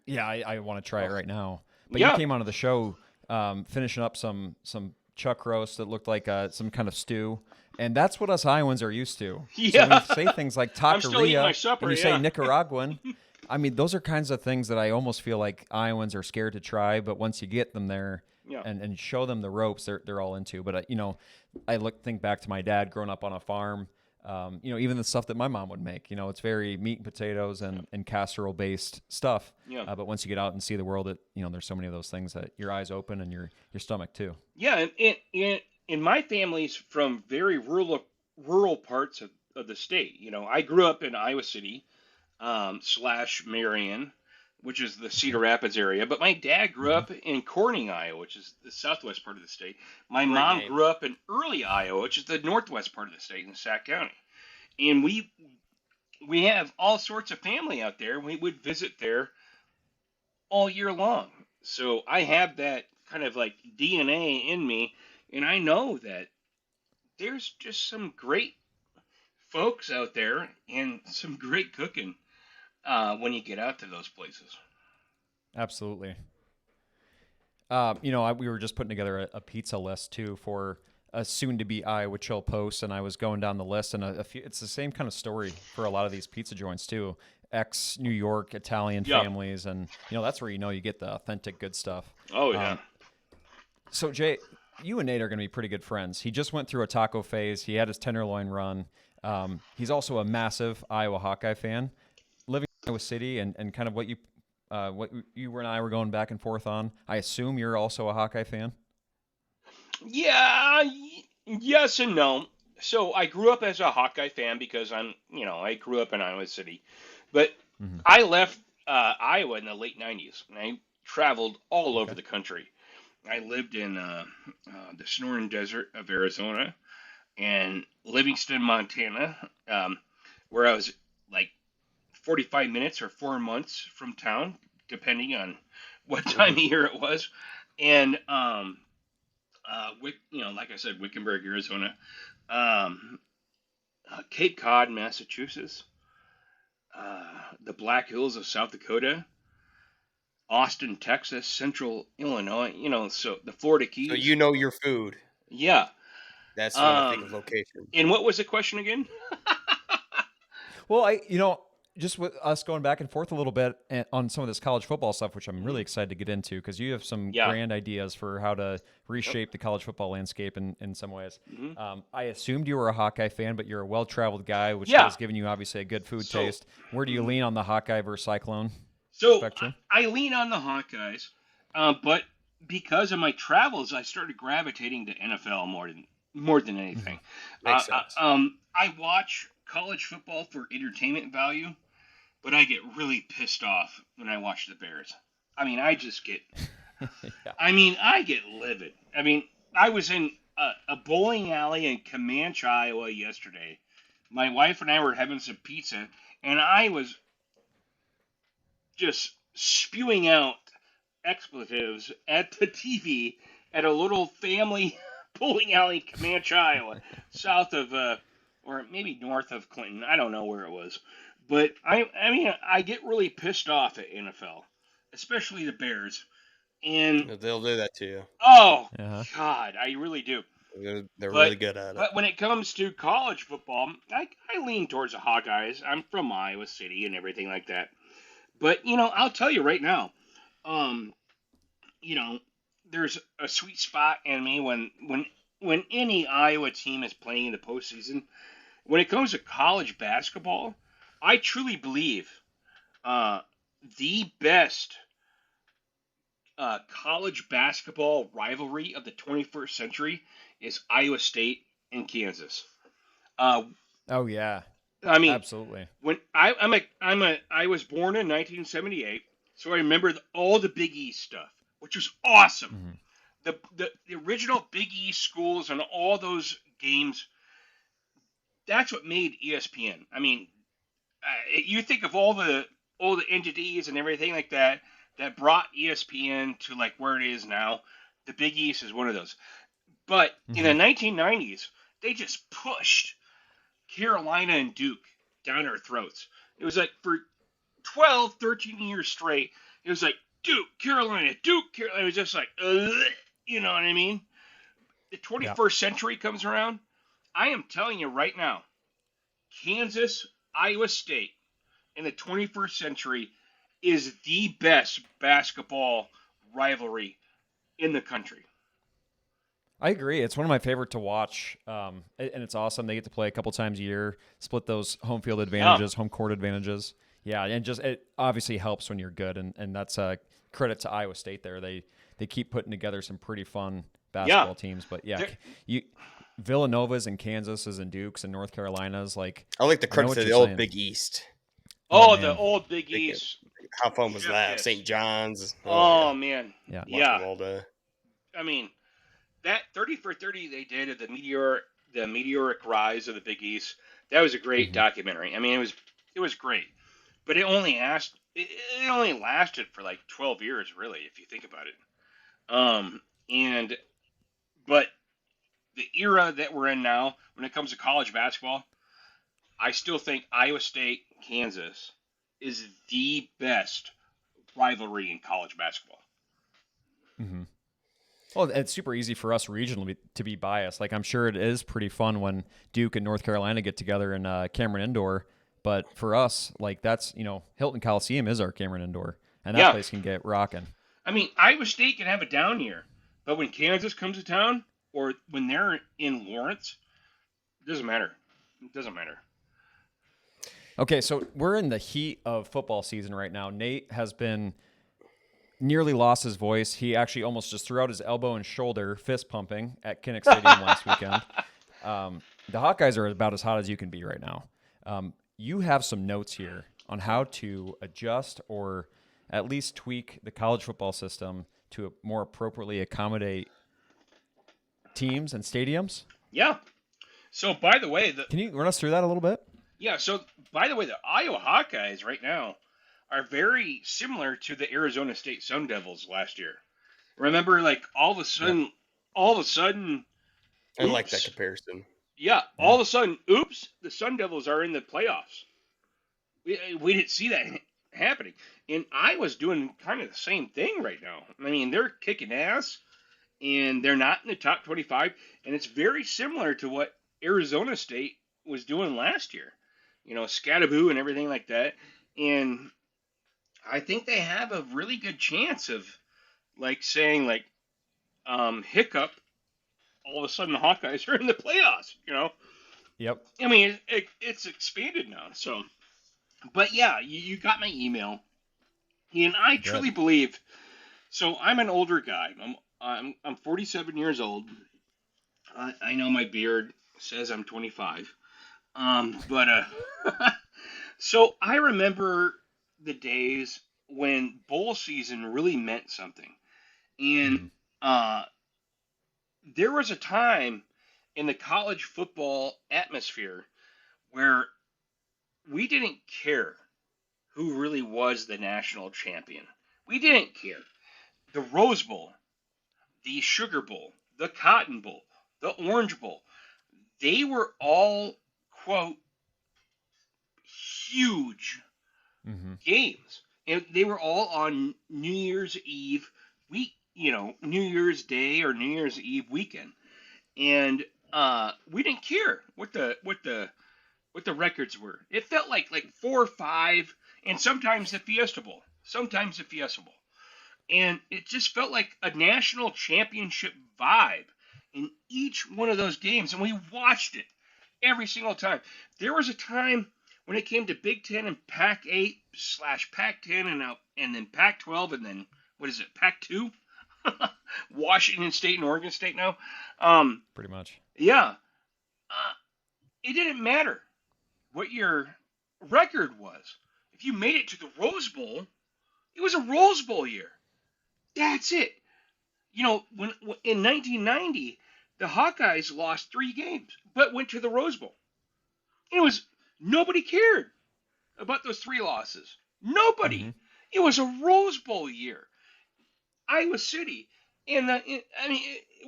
Yeah, I want to try it right now. But
Yeah.
you came onto the show finishing up some chuck roast that looked like some kind of stew. And that's what us Iowans are used to. So when
Yeah.
you say things like
I'm still eating my
taqueria
supper,
and you
yeah.
say Nicaraguan, I mean, those are kinds of things that I almost feel like Iowans are scared to try. But once you get them there
Yeah.
and show them the ropes, they're all into. But, I think back to my dad growing up on a farm. Even the stuff that my mom would make, it's very meat and potatoes and casserole based stuff.
Yeah.
But once you get out and see the world, there's so many of those things that your eyes open and your stomach too.
Yeah, and my family's from very rural parts of the state. I grew up in Iowa City, slash Marion, which is the Cedar Rapids area. But my dad grew up in Corning, Iowa, which is the southwest part of the state. My mom
name.
grew up in Early, Iowa, which is the northwest part of the state in Sac County. And we have all sorts of family out there. We would visit there all year long. So I have that kind of like DNA in me, and I know that there's just some great folks out there and some great cooking when you get out to those places.
Absolutely. We were just putting together a pizza list too for a soon-to-be Iowa Chill Post, and I was going down the list, and a few. It's the same kind of story for a lot of these pizza joints too. Ex-New York Italian
Yeah.
families, and that's where you get the authentic good stuff.
Oh yeah.
So Jay, you and Nate are going to be pretty good friends. He just went through a taco phase. He had his Tenderloin run. He's also a massive Iowa Hawkeye fan. Living in Iowa City and kind of what you and I were going back and forth on. I assume you're also a Hawkeye fan.
Yeah, yes and no. So I grew up as a Hawkeye fan because I grew up in Iowa City, but
Mhm.
I left Iowa in the late '90s, and I traveled all over the country. I lived in the Sonoran Desert of Arizona and Livingston, Montana, where I was like 45 minutes or 4 months from town, depending on what time of year it was, and like I said, Wickenburg, Arizona, Cape Cod, Massachusetts, the Black Hills of South Dakota, Austin, Texas, Central Illinois, so the Florida Keys.
So you know your food.
Yeah.
That's when I think of location.
And what was the question again?
Well, just with us going back and forth a little bit on some of this college football stuff, which I'm really excited to get into because you have some
Yeah.
grand ideas for how to reshape the college football landscape in some ways.
Mhm.
I assumed you were a Hawkeye fan, but you're a well-traveled guy, which
Yeah.
has given you obviously a good food
So-
taste. Where do you lean on the Hawkeye versus Cyclone
So
spectrum?
I lean on the Hawkeyes, but because of my travels, I started gravitating to NFL more than anything.
Makes sense.
I watch college football for entertainment value, but I get really pissed off when I watch the Bears. I mean, I just get.
Yeah.
I mean, I get livid. I mean, I was in a bowling alley in Comanche, Iowa yesterday. My wife and I were having some pizza, and I was just spewing out expletives at the TV at a little family bowling alley in Comanche, Iowa, south of, or maybe north of Clinton. I don't know where it was. But I mean, I get really pissed off at NFL, especially the Bears. And
They'll do that to you.
oh
Uh-huh.
God, I really do.
They're
But
really good at it.
but when it comes to college football, I lean towards the Hawkeyes. I'm from Iowa City and everything like that. But I'll tell you right now, um, you know, there's a sweet spot in me when any Iowa team is playing in the postseason. When it comes to college basketball, I truly believe uh, the best college basketball rivalry of the 21st century is Iowa State and Kansas. Uh,
Oh yeah,
I mean,
absolutely.
when I was born in 1978, so I remember all the Big East stuff, which was awesome.
Hmm.
The original Big East schools and all those games. That's what made ESPN. I mean, you think of all the entities and everything like that that brought ESPN to like where it is now. The Big East is one of those. But in
Hmm.
the 1990s, they just pushed Carolina and Duke down our throats. It was like for 12, 13 years straight, it was like Duke, Carolina, Duke, Carolina. It was just like, you know what I mean? The
Yeah,
21st century comes around. I am telling you right now, Kansas, Iowa State in the 21st century is the best basketball rivalry in the country.
I agree. It's one of my favorite to watch, and it's awesome. They get to play a couple times a year, split those home field
Yeah,
advantages, home court advantages. Yeah, and just it obviously helps when you're good, and that's a credit to Iowa State. There, they keep putting together some pretty fun
yeah.
basketball teams. But yeah,
They're,
you Villanovas and Kansases and Dukes and North Carolinas. Like
I like the
I know
credit
what
to
you're
the old
saying.
Big East.
Oh
the
man,
old Big
They get,
East,
how fun was
Jeff
that?
Kiss.
St. John's. Oh yeah,
Oh man,
yeah.
watch
yeah.
them all day.
I mean, that 30 for 30 they did of the meteoric rise of the Big East. That was a great
Hmm.
documentary. I mean, it was great, but it only lasted for like 12 years, really, if you think about it. And but the era that we're in now, when it comes to college basketball, I still think Iowa State Kansas is the best rivalry in college basketball.
Hmm. Well, it's super easy for us regionally to be biased. Like I'm sure it is pretty fun when Duke and North Carolina get together in Cameron Indoor. But for us, like that's Hilton Coliseum is our Cameron Indoor, and that
Yeah,
place can get rocking.
I mean Iowa State can have a down year, but when Kansas comes to town or when they're in Lawrence, it doesn't matter. It doesn't matter.
Okay, so we're in the heat of football season right now. Nate has been nearly lost his voice. He actually almost just threw out his elbow and shoulder, fist pumping at Kinnick Stadium last weekend. The Hawkeyes are about as hot as you can be right now. You have some notes here on how to adjust or at least tweak the college football system to more appropriately accommodate teams and stadiums.
Yeah. So by the way,
Can you run us through that a little bit?
the Iowa Hawkeyes right now are very similar to the Arizona State Sun Devils last year. Remember, like
Yep.
all of a sudden,
I like that
oops,
comparison.
yeah,
Yeah.
all of a sudden, oops, the Sun Devils are in the playoffs. We didn't see that happening, and I was doing kind of the same thing right now. I mean, they're kicking ass, and they're not in the top 25, and it's very similar to what Arizona State was doing last year. Scattaboo and everything like that, and I think they have a really good chance of like saying like hiccup. All of a sudden, the Hawkeyes are in the playoffs.
Yep.
I mean, it's expanded now. So, but yeah, you got my email, and I
I did.
truly believe. So I'm an older guy. I'm 47 years old. I know my beard says I'm 25. But so I remember the days when bowl season really meant something. And
Mhm.
uh, there was a time in the college football atmosphere where we didn't care who really was the national champion. We didn't care. The Rose Bowl, the Sugar Bowl, the Cotton Bowl, the Orange Bowl, they were all, quote, huge
Mhm.
games. And they were all on New Year's Eve week, New Year's Day or New Year's Eve weekend. And we didn't care what the records were. It felt like 4 or 5, and sometimes the Fiesta Bowl. Sometimes the Fiesta Bowl. And it just felt like a national championship vibe in each one of those games, and we watched it every single time. There was a time when it came to Big Ten and Pac-8 / Pac-10 and then Pac-12 and then what is it, Pac-2? Washington State and Oregon State now.
Pretty much.
Yeah, uh, it didn't matter what your record was. If you made it to the Rose Bowl, it was a Rose Bowl year. That's it. When in 1990, the Hawkeyes lost 3 games, but went to the Rose Bowl. It was nobody cared about those 3 losses. Nobody.
Mhm.
It was a Rose Bowl year. Iowa City, it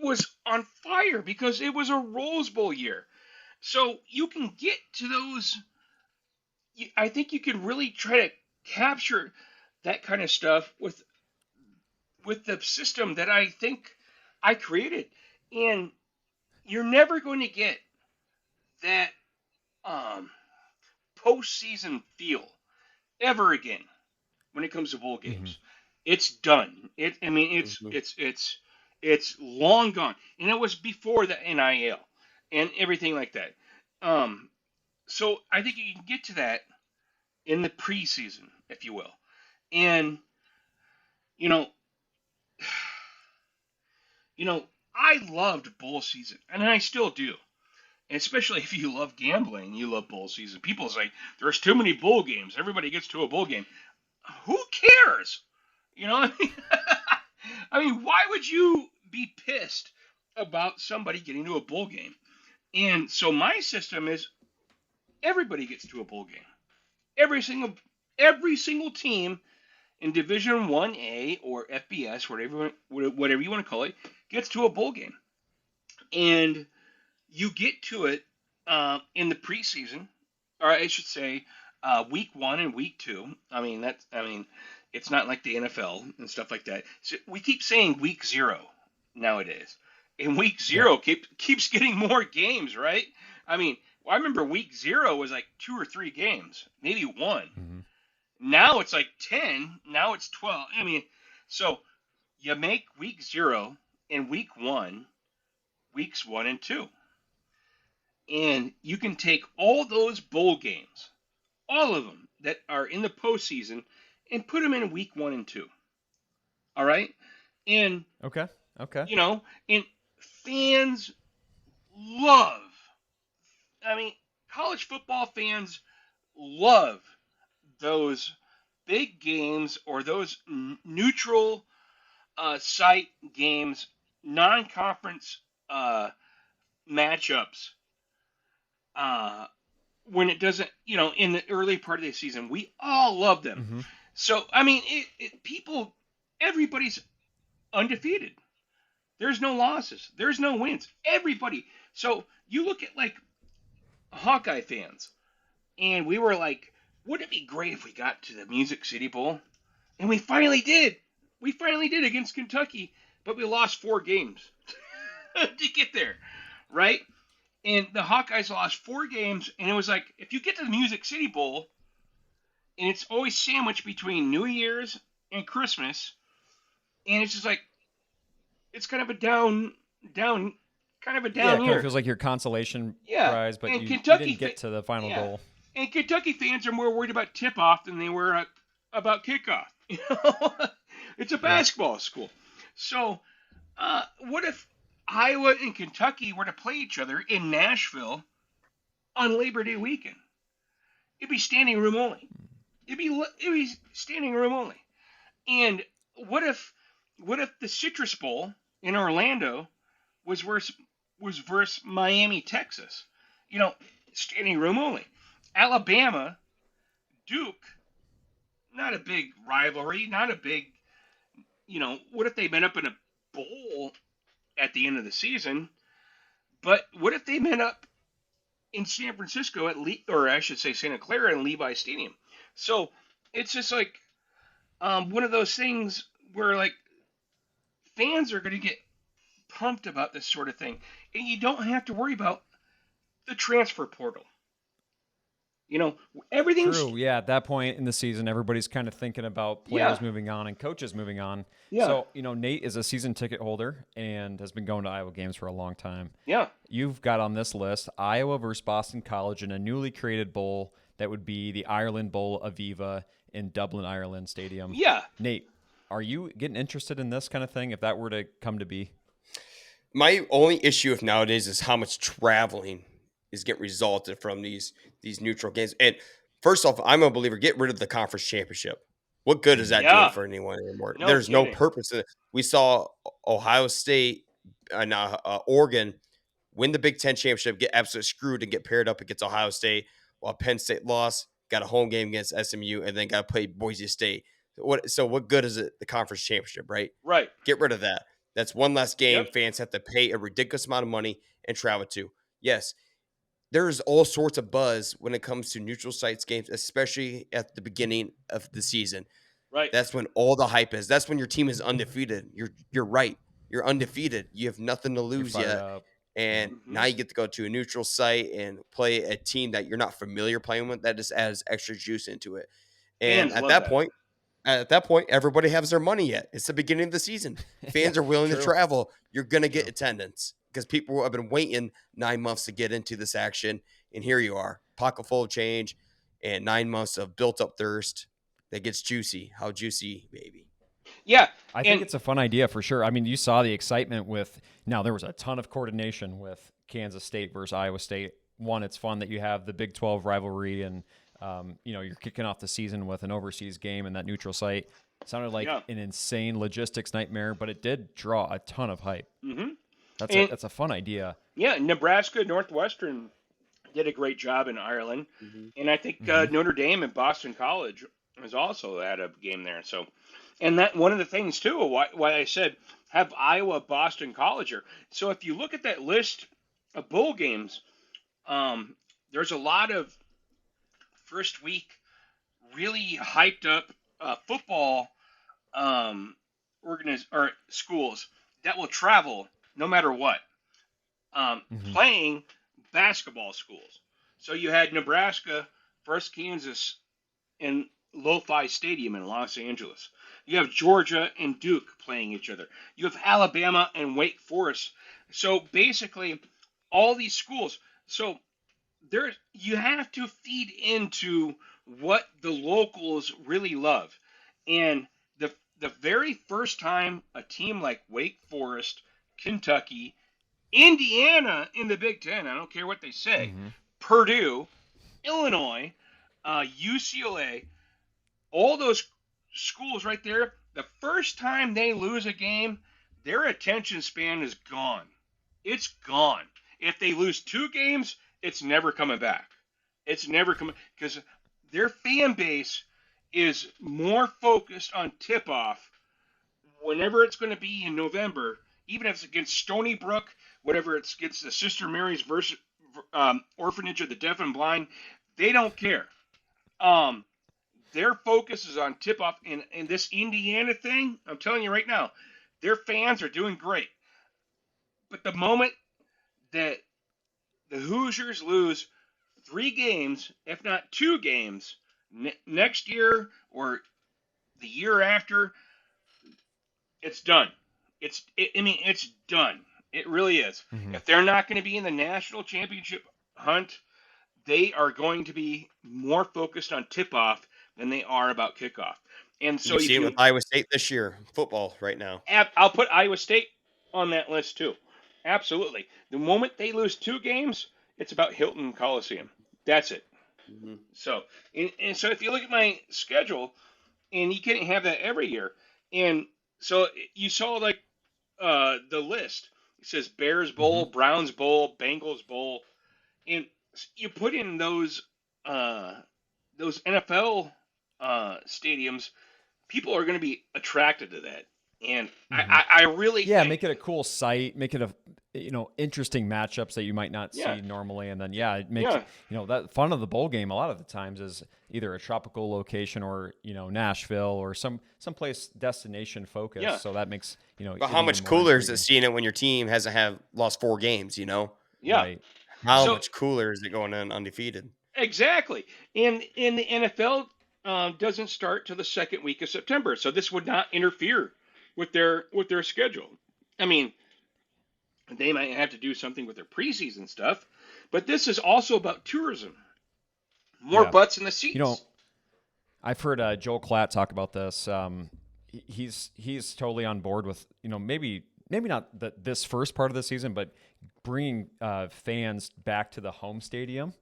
was on fire because it was a Rose Bowl year. So you can get to those. I think you can really try to capture that kind of stuff with the system that I think I created. And you're never going to get that um, postseason feel ever again when it comes to bowl
Mhm.
games. It's done.
Mhm.
It's long gone, and it was before the NIL and everything like that. Um, so I think you can get to that in the preseason, if you will. And you know, I loved bowl season, and I still do. And especially if you love gambling, you love bowl season. People say there's too many bowl games. Everybody gets to a bowl game. Who cares? I mean, why would you be pissed about somebody getting to a bowl game? And so my system is everybody gets to a bowl game. Every single every single team in Division 1A or FBS, whatever you want to call it, gets to a bowl game. And you get to it in the preseason, or I should say, week 1 and week 2. It's not like the NFL and stuff like that. So we keep saying week 0 nowadays, and week
Yeah.
0 keeps getting more games, right? I remember week 0 was like 2 or 3 games, maybe one.
Mhm.
Now it's like 10. Now it's 12. So you make week 0 and week 1, weeks 1 and 2. And you can take all those bowl games, all of them that are in the postseason, and put them in week 1 and 2. All right? And,
Okay. Okay.
and fans love, I mean, college football fans love those big games or those neutral site games, non-conference matchups. Uh, when it doesn't, in the early part of the season, we all love them.
Mhm.
So, everybody's undefeated. There's no losses. There's no wins. Everybody. So you look at like Hawkeye fans, and we were like, wouldn't it be great if we got to the Music City Bowl? And we finally did. We finally did against Kentucky, but we lost 4 games to get there, right? And the Hawkeyes lost 4 games, and it was like, if you get to the Music City Bowl, and it's always sandwiched between New Year's and Christmas, and it's just like, it's kind of a down
Yeah, it kind of
year.
feels like your consolation
Yeah,
prize, but
and
you
Kentucky,
didn't get to the final
yeah,
goal.
and Kentucky fans are more worried about tip-off than they were about kickoff. It's a
Yep.
basketball school. So, what if Iowa and Kentucky were to play each other in Nashville on Labor Day weekend, it'd be standing room only. It'd be standing room only. And what if the Citrus Bowl in Orlando was versus Miami, Texas? Standing room only. Alabama, Duke, not a big rivalry, not a big. What if they met up in a bowl at the end of the season? But what if they met up in San Francisco or I should say Santa Clara in Levi Stadium? So it's just like one of those things where like fans are going to get pumped about this sort of thing, and you don't have to worry about the transfer portal. Everything's
True. Yeah. At that point in the season, everybody's kind of thinking about players moving on and coaches moving on.
Yeah.
So, Nate is a season ticket holder and has been going to Iowa games for a long time.
Yeah.
You've got on this list Iowa versus Boston College in a newly created bowl that would be the Ireland Bowl Aviva in Dublin, Ireland Stadium.
Yeah.
Nate, are you getting interested in this kind of thing if that were to come to be?
My only issue of nowadays is how much traveling is getting resulted from these neutral games. And first off, I'm a believer, get rid of the conference championship. What good is that doing for anyone anymore?
No
There's
kidding.
no purpose. We saw Ohio State and Oregon win the Big Ten championship, get absolutely screwed and get paired up against Ohio State, while Penn State lost, got a home game against SMU, and then got to play Boise State. So what good is it, the conference championship, right?
Right.
Get rid of that. That's one less game.
Yep.
Fans have to pay a ridiculous amount of money and travel to. Yes, there's all sorts of buzz when it comes to neutral sites games, especially at the beginning of the season.
Right.
That's when all the hype is. That's when your team is undefeated. You're right. You're undefeated. You have nothing to lose yet.
Up.
And now you get to go to a neutral site and play a team that you're not familiar playing with. That just adds extra juice into it. And
Fans
at
love
that
that.
point, everybody has their money yet. It's the beginning of the season. Fans are willing to travel. You're going to get attendance because people have been waiting 9 months to get into this action. And here you are, pocket full of change and 9 months of built up thirst that gets juicy. How juicy, baby.
Yeah.
I think it's a fun idea for sure. I mean, you saw the excitement now there was a ton of coordination with Kansas State versus Iowa State. One, it's fun that you have the Big 12 rivalry and, you're kicking off the season with an overseas game in that neutral site. It sounded like an insane logistics nightmare, but it did draw a ton of hype.
Mm-hmm.
That's a fun idea.
Yeah, Nebraska, Northwestern did a great job in Ireland, and I think Notre Dame and Boston College was also at a game there. So, and that one of the things too, why I said have Iowa, Boston College here. So if you look at that list of bowl games, there's a lot of first week really hyped up football or schools that will travel no matter what, playing basketball schools. So you had Nebraska versus Kansas in Lo-Fi Stadium in Los Angeles. You have Georgia and Duke playing each other. You have Alabama and Wake Forest. So basically, all these schools. So you have to feed into what the locals really love. And the very first time a team like Wake Forest, Kentucky, Indiana in the Big Ten, I don't care what they say, Purdue, Illinois, UCLA, all those schools right there, the first time they lose a game, their attention span is gone. It's gone. If they lose 2 games, it's never coming back. It's never coming because their fan base is more focused on tip-off whenever it's going to be in November, even if it's against Stony Brook, whatever it's against the Sister Mary's Orphanage of the Deaf and Blind, they don't care. Their focus is on tip-off. And this Indiana thing, I'm telling you right now, their fans are doing great. But the moment that the Hoosiers lose 3 games, if not 2 games, next year or the year after, it's done. It's done. It really is. If they're not going to be in the national championship hunt, they are going to be more focused on tip-off than they are about kickoff. And so
you see it with Iowa State this year, football right now.
I'll put Iowa State on that list too. Absolutely. The moment they lose 2 games, it's about Hilton Coliseum. That's it.
Hmm.
So, and so if you look at my schedule, and you can't have that every year, and so you saw like the list. It says Bears
Hmm.
Bowl, Browns Bowl, Bengals Bowl, and you put in those NFL stadiums, people are going to be attracted to that, and
Hmm.
I really
Yeah,
think,
make it a cool site, make it a interesting matchups that you might not
yeah,
see normally, and then yeah, it makes
yeah,
that fun of the bowl game. A lot of the times is either a tropical location or Nashville or someplace destination focused.
yeah,
So that makes
But
it
how
even
much
more
cooler is it
intriguing.
seeing it when your team hasn't have lost 4 games?
yeah.
Right.
How
So
much cooler is it going in undefeated?
exactly, and in the NFL doesn't start till the second week of September, so this would not interfere with their schedule. I mean, they might have to do something with their preseason stuff, but this is also about tourism. More
Yeah.
butts in the
You know,
seats.
I've heard Joel Klatt talk about this. He's totally on board with maybe not this first part of the season, but bringing fans back to the home stadium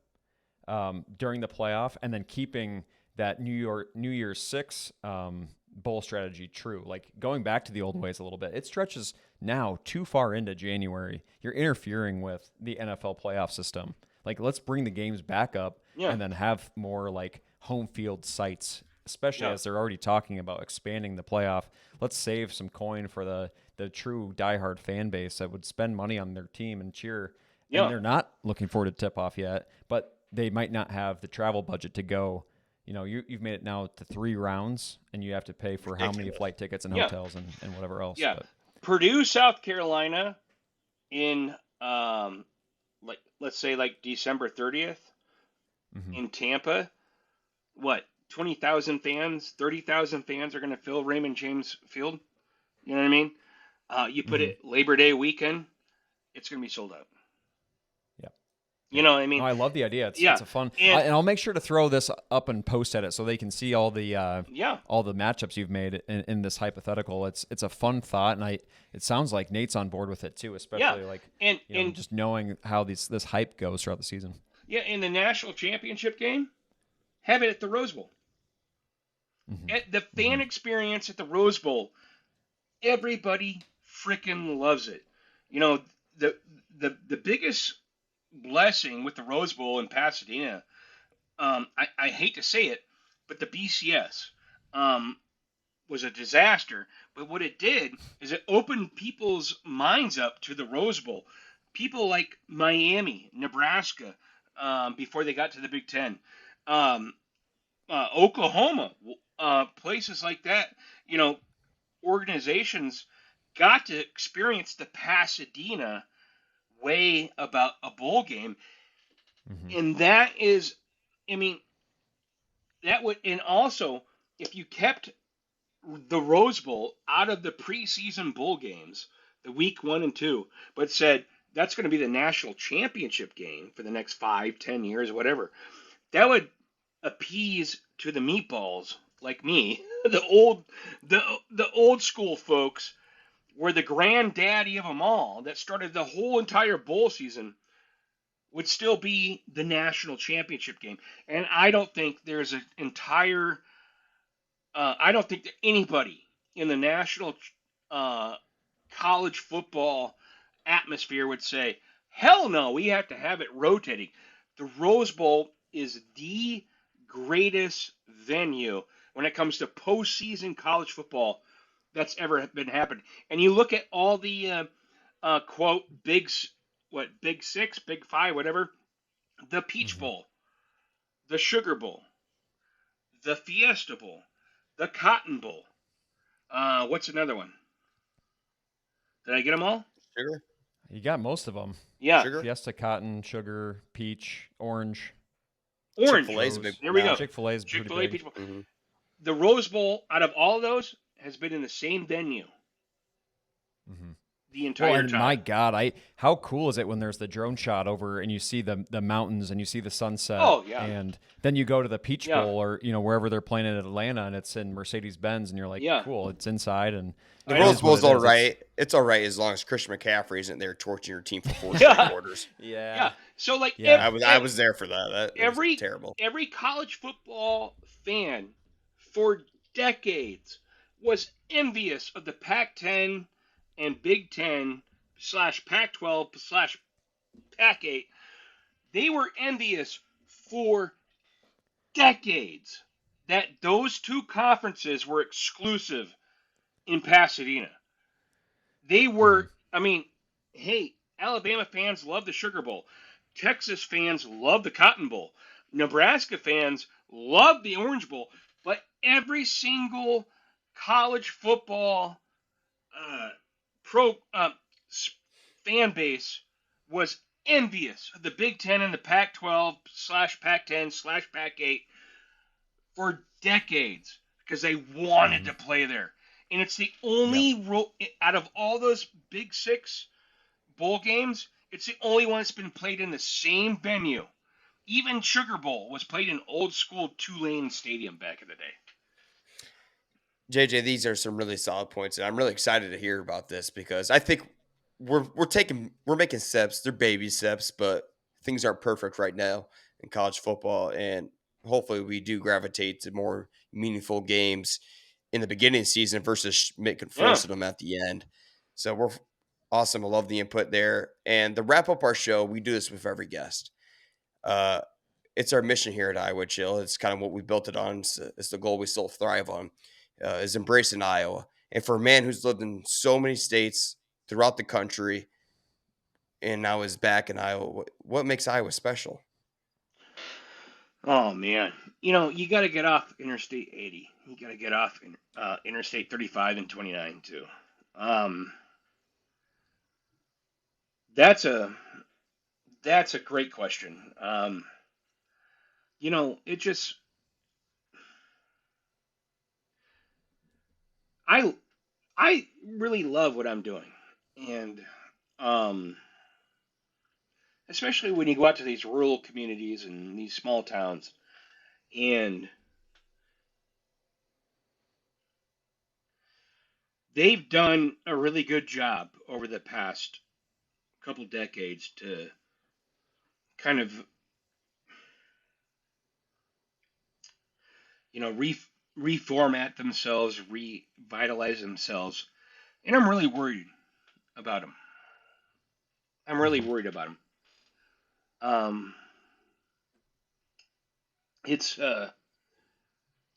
during the playoff, and then keeping that New Year's Six bowl strategy true. Like going back to the old ways a little bit. It stretches now too far into January. You're interfering with the NFL playoff system. Like let's bring the games back up
Yeah,
and then have more like home field sites, especially
yeah,
as they're already talking about expanding the playoff. Let's save some coin for the true diehard fan base that would spend money on their team and cheer. And
yeah.
they're not looking forward to tip off yet, but they might not have the travel budget to go. You've made it now to 3 rounds, and you have to pay for how many
Ridiculous.
flight tickets and
Yeah,
hotels and whatever else.
yeah.
But
Purdue, South Carolina, in like let's say like December 30th
mhm.
in Tampa. What 20,000 fans, 30,000 fans are going to fill Raymond James Field. You know what I mean? You put
Mhm.
it Labor Day weekend, it's going to be sold out.
Yeah.
You
Yeah.
know what I mean?
No, I love the idea. It's
Yeah,
a fun,
and
and I'll make sure to throw this up and post at it so they can see
yeah,
all the matchups you've made in this hypothetical. It's a fun thought, and it sounds like Nate's on board with it too,
yeah,
especially like
and
just knowing how this hype goes throughout the season.
yeah, in the national championship game, have it at the Rose Bowl.
Hmm.
At the
Hmm.
fan experience at the Rose Bowl, everybody freaking loves it. You know, the the biggest blessing with the Rose Bowl in Pasadena, I hate to say it, but the BCS um, was a disaster. But what it did is it opened people's minds up to the Rose Bowl. People like Miami, Nebraska, before they got to the Big Ten, um, Oklahoma, places like that. You know, organizations got to experience the Pasadena way about a bowl game,
Hmm.
and that is, I mean, that would, and also if you kept the Rose Bowl out of the preseason bowl games, the week 1 and 2, but said that's going to be the national championship game for the next 5, 10 years, whatever. That would appease to the meatballs like me, the old school folks, were the granddaddy of them all that started the whole entire bowl season, would still be the national championship game. And I don't think there's an entire I don't think that anybody in the national uh, college football atmosphere would say, hell no, we have to have it rotating. The Rose Bowl is the greatest venue when it comes to postseason college football that's ever been happened. And you look at all the quote big six, big five, whatever, the Peach
Hmm.
Bowl, the Sugar Bowl, the Fiesta Bowl, the Cotton Bowl. What's another one? Did I get them all?
Sugar?
You got most of them.
Yeah,
Sugar?
Fiesta, cotton, sugar, peach, orange,
orange.
Chick-fil-A is a big
rose.
There
one
we go.
now.
Chick-fil-A is
Chick
pretty
Fil A,
big.
Peach Bowl.
Hmm.
The Rose Bowl, out of all those, has been in the same venue.
Hmm.
the
Well,
entire
and
time.
my God, how cool is it when there's the drone shot over and you see the mountains and you see the sunset,
Oh, yeah.
and then you go to the Peach
Yeah.
Bowl or wherever they're playing in Atlanta and it's in Mercedes-Benz and you're like,
Yeah.
cool, it's inside and
The
I
it
know.
Rose
is what
Bowl's
it
all
is.
right. It's all right as long as Christian McCaffrey isn't there torching your team for 4
Yeah.
straight quarters.
Yeah.
Yeah.
So like
Yeah.
I was there for that. That it was
every
terrible.
every college football fan for decades was envious of the Pac-10 and Big Ten / Pac-12 / Pac-8. They were envious for decades that those two conferences were exclusive in Pasadena. They were, I mean, hey, Alabama fans love the Sugar Bowl. Texas fans love the Cotton Bowl. Nebraska fans love the Orange Bowl. But every single college football uh, pro fan base was envious of the Big Ten and the Pac-12 / Pac-10 / Pac-8 for decades because they wanted to play there. And it's the only out of all those Big Six bowl games, it's the only one that's been played in the same venue. Even Sugar Bowl was played in old school Tulane Stadium back in the day.
JJ, these are some really solid points, and I'm really excited to hear about this because I think we're making steps. They're baby steps, but things aren't perfect right now in college football, and hopefully we do gravitate to more meaningful games in the beginning of the season versus making forcing them at the end. So we're awesome. I love the input there. And to wrap up our show, we do this with every guest. Uh, it's our mission here at Iowa Chill. It's kind of what we built it on. It's the goal we still thrive on, is embracing Iowa. And for a man who's lived in so many states throughout the country and now is back in Iowa, what makes Iowa special?
Oh man, you got to get off Interstate 80. You got to get off Interstate 35 and 29 too. Um, that's a great question. It just I I really love what I'm doing, and um, especially when you go out to these rural communities and these small towns, and they've done a really good job over the past couple decades to kind of reformat themselves, revitalize themselves, and I'm really worried about them. I'm really worried about them. Um, it's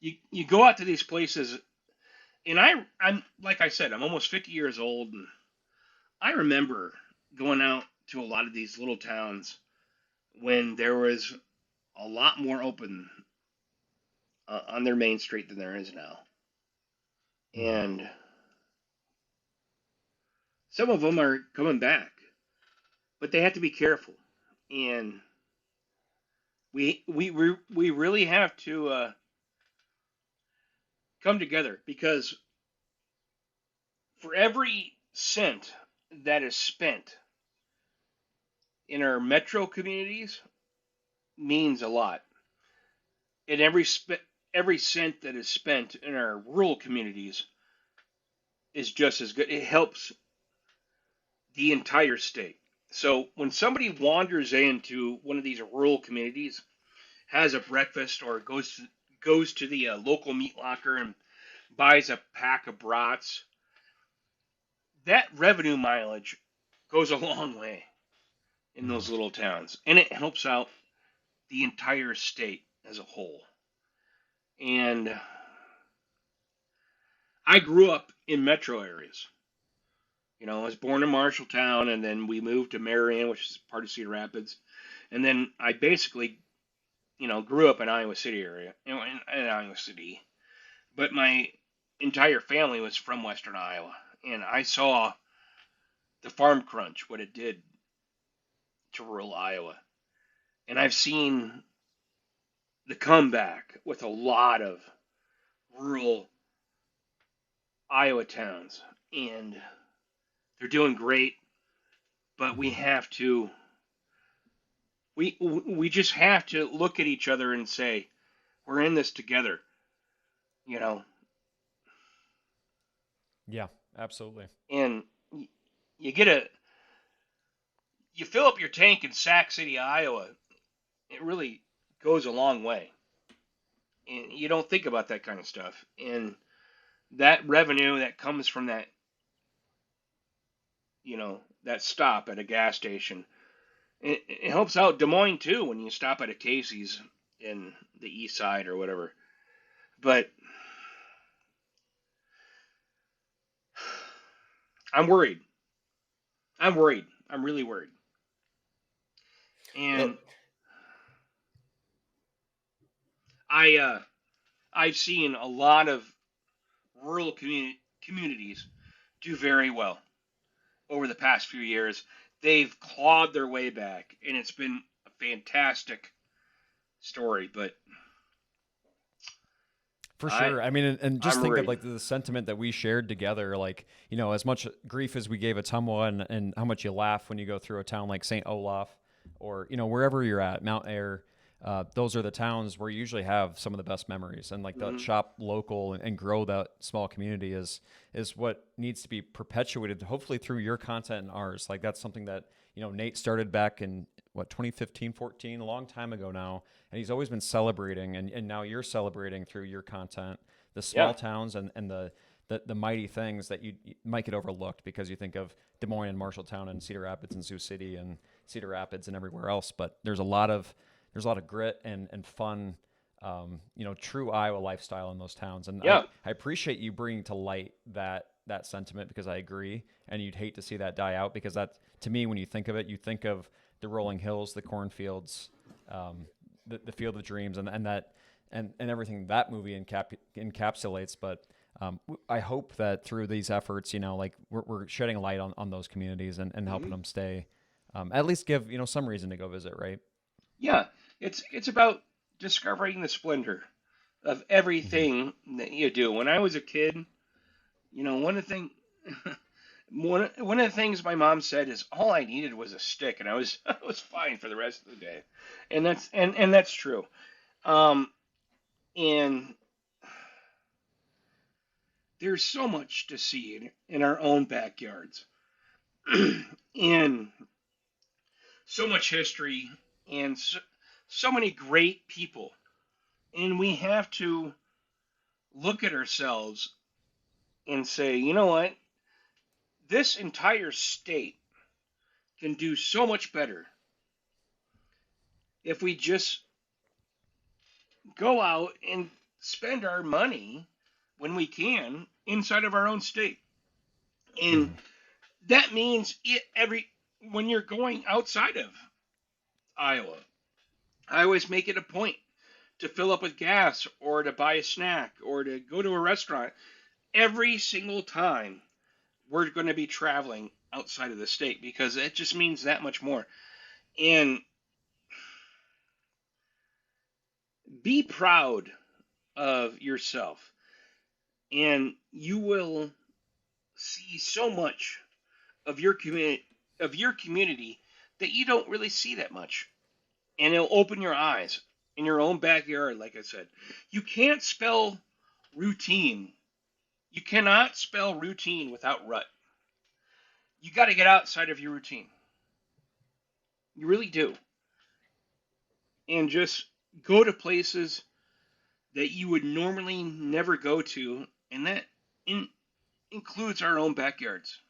you go out to these places, and I'm like I said, I'm almost 50 years old, and I remember going out to a lot of these little towns when there was a lot more open on their main street than there is now, and some of them are coming back, but they have to be careful, and we really have to come together because for every cent that is spent in our metro communities means a lot, and every cent that is spent in our rural communities is just as good. It helps the entire state. So when somebody wanders into one of these rural communities, has a breakfast, or goes to the local meat locker and buys a pack of brats, that revenue mileage goes a long way in those little towns, and it helps out the entire state as a whole. And I grew up in metro areas. I was born in Marshalltown, and then we moved to Marion, which is part of Cedar Rapids, and then I basically, grew up in Iowa City area, in Iowa City. But my entire family was from Western Iowa, and I saw the farm crunch, what it did to rural Iowa, and I've seen the comeback with a lot of rural Iowa towns, and They're doing great, but we
Mhm.
have to we just have to look at each other and say we're in this together. You know,
Yeah, absolutely.
and you get a you fill up your tank in Sac City, Iowa. It really goes a long way, and you don't think about that kind of stuff. And that revenue that comes from that, that stop at a gas station, it helps out Des Moines too when you stop at a Casey's in the east side or whatever. But I'm worried. I'm worried. I'm really worried.
Well,
And I I've seen a lot of rural communities do very well over the past few years. They've clawed their way back, and it's been a fantastic story. But
For
I
sure. I mean, and just
I'm
think of
worried.
like the sentiment that we shared together. Like, as much grief as we gave Atumwa, and how much you laugh when you go through a town like St. Olaf, or wherever you're at, Mount Ayr. Those are the towns where you usually have some of the best memories, and like that
Hmm.
shop local and grow that small community is what needs to be perpetuated. Hopefully through your content and ours. Like that's something that Nate started back in what 2015, 14, a long time ago now, and he's always been celebrating, and now you're celebrating through your content the
Yeah.
small towns and the mighty things that you might get overlooked because you think of Des Moines and Marshalltown and Cedar Rapids and Sioux City and Cedar Rapids and everywhere else, but there's a lot of grit and fun, true Iowa lifestyle in those towns, and I,
Yeah.
I appreciate you bringing to light that sentiment because I agree, and you'd hate to see that die out because that to me when you think of it, you think of the rolling hills, the cornfields, um, the Field of Dreams, and that and everything that movie encapsulates. But I hope that through these efforts, like we're shedding light on those communities and helping
Hmm.
them stay, at least give some reason to go visit, right?
Yeah. It's about discovering the splendor of
Mm-hmm.
everything that you do. When I was a kid, one of the thing one of the things my mom said is all I needed was a stick, and I was I was fine for the rest of the day, and that's true. Um, and there's so much to see in our own backyards, and so much history, and so many great people, and we have to look at ourselves and say, you know what, this entire state can do so much better if we just go out and spend our money when we can inside of our own state. And
Mm-hmm.
that means when you're going outside of Iowa, I always make it a point to fill up with gas or to buy a snack or to go to a restaurant every single time we're going to be traveling outside of the state because it just means that much more. And be proud of yourself, and you will see so much of your community that you don't really see that much, and it'll open your eyes in your own backyard. Like I said, you can't spell routine. You cannot spell routine without rut. You got to get outside of your routine. You really do, and just go to places that you would normally never go to, and that in, includes our own backyards.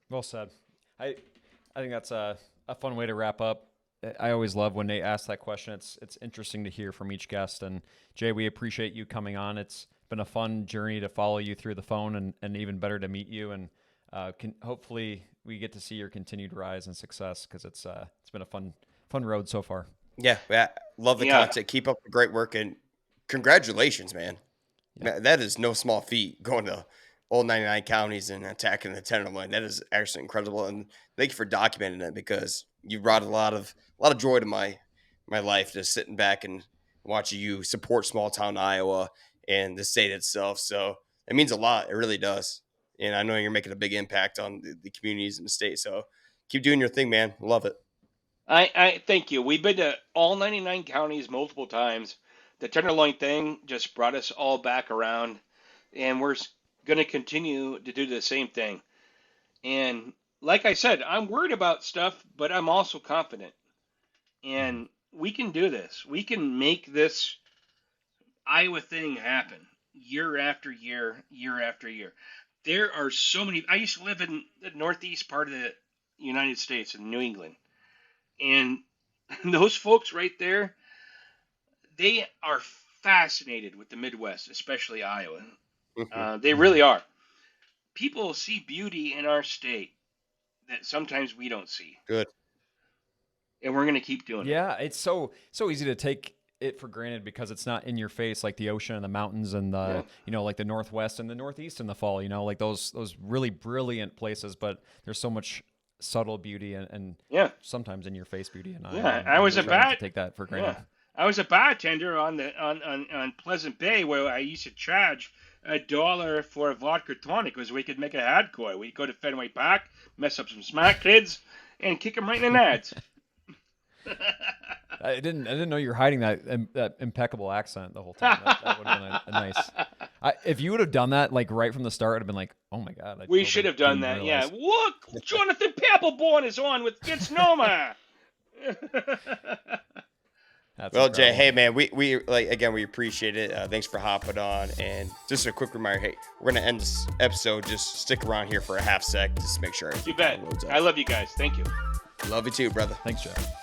Well said. I think that's a fun way to wrap up. I always love when Nate asks that question. It's interesting to hear from each guest. And Jay, we appreciate you coming on. It's been a fun journey to follow you through the phone, and even better to meet you. And hopefully we get to see your continued rise and success because it's been a fun road so far.
yeah, yeah, love the
Yeah,
content. Keep up the great work and congratulations, man.
Yep.
That is no small feat going to all 99 counties and attacking the Tenderloin. That is actually incredible. And thank you for documenting it because you brought a lot of joy to my life just sitting back and watching you support small town Iowa and the state itself. So it means a lot. It really does. and I know you're making a big impact on the communities in the state. So keep doing your thing, man. Love it.
I thank you. We've been to all 99 counties multiple times. The Tenderloin thing just brought us all back around, and we're going to continue to do the same thing. And like I said, I'm worried about stuff, but I'm also confident. And we can do this. We can make this Iowa thing happen year after year, year after year. There are so many. I used to live in the northeast part of the United States in New England. And those folks right there, they are fascinated with the Midwest, especially Iowa. They really are. People see beauty in our state that sometimes we don't see.
Good.
And we're going to keep doing it.
Yeah, it's so easy to take it for granted because it's not in your face like the ocean and the mountains and the like the Northwest and the Northeast in the fall, like those really brilliant places, but there's so much subtle beauty and sometimes in your face beauty, and
I was about to
take that for granted.
I was a bartender on Pleasant Bay where I used to charge $1 for a vodka tonic because we could make a hardcore. We'd go to Fenway Park, mess up some smart kids, and kick them right in the nuts.
I didn't know you were hiding that impeccable accent the whole time. That would have been a nice. If you would have done that like right from the start, I'd have been like, oh my god.
We should have done that. Realize. Yeah, look, Jonathan Papelborn is on with Vince Noma.
Well, Jay, hey man, we we appreciate it. Thanks for hopping on, and just a quick reminder, hey, we're gonna end this episode. Just stick around here for a half sec, just to make sure.
You bet. I love you guys. Thank you.
Love you too, brother.
Thanks, Jeff.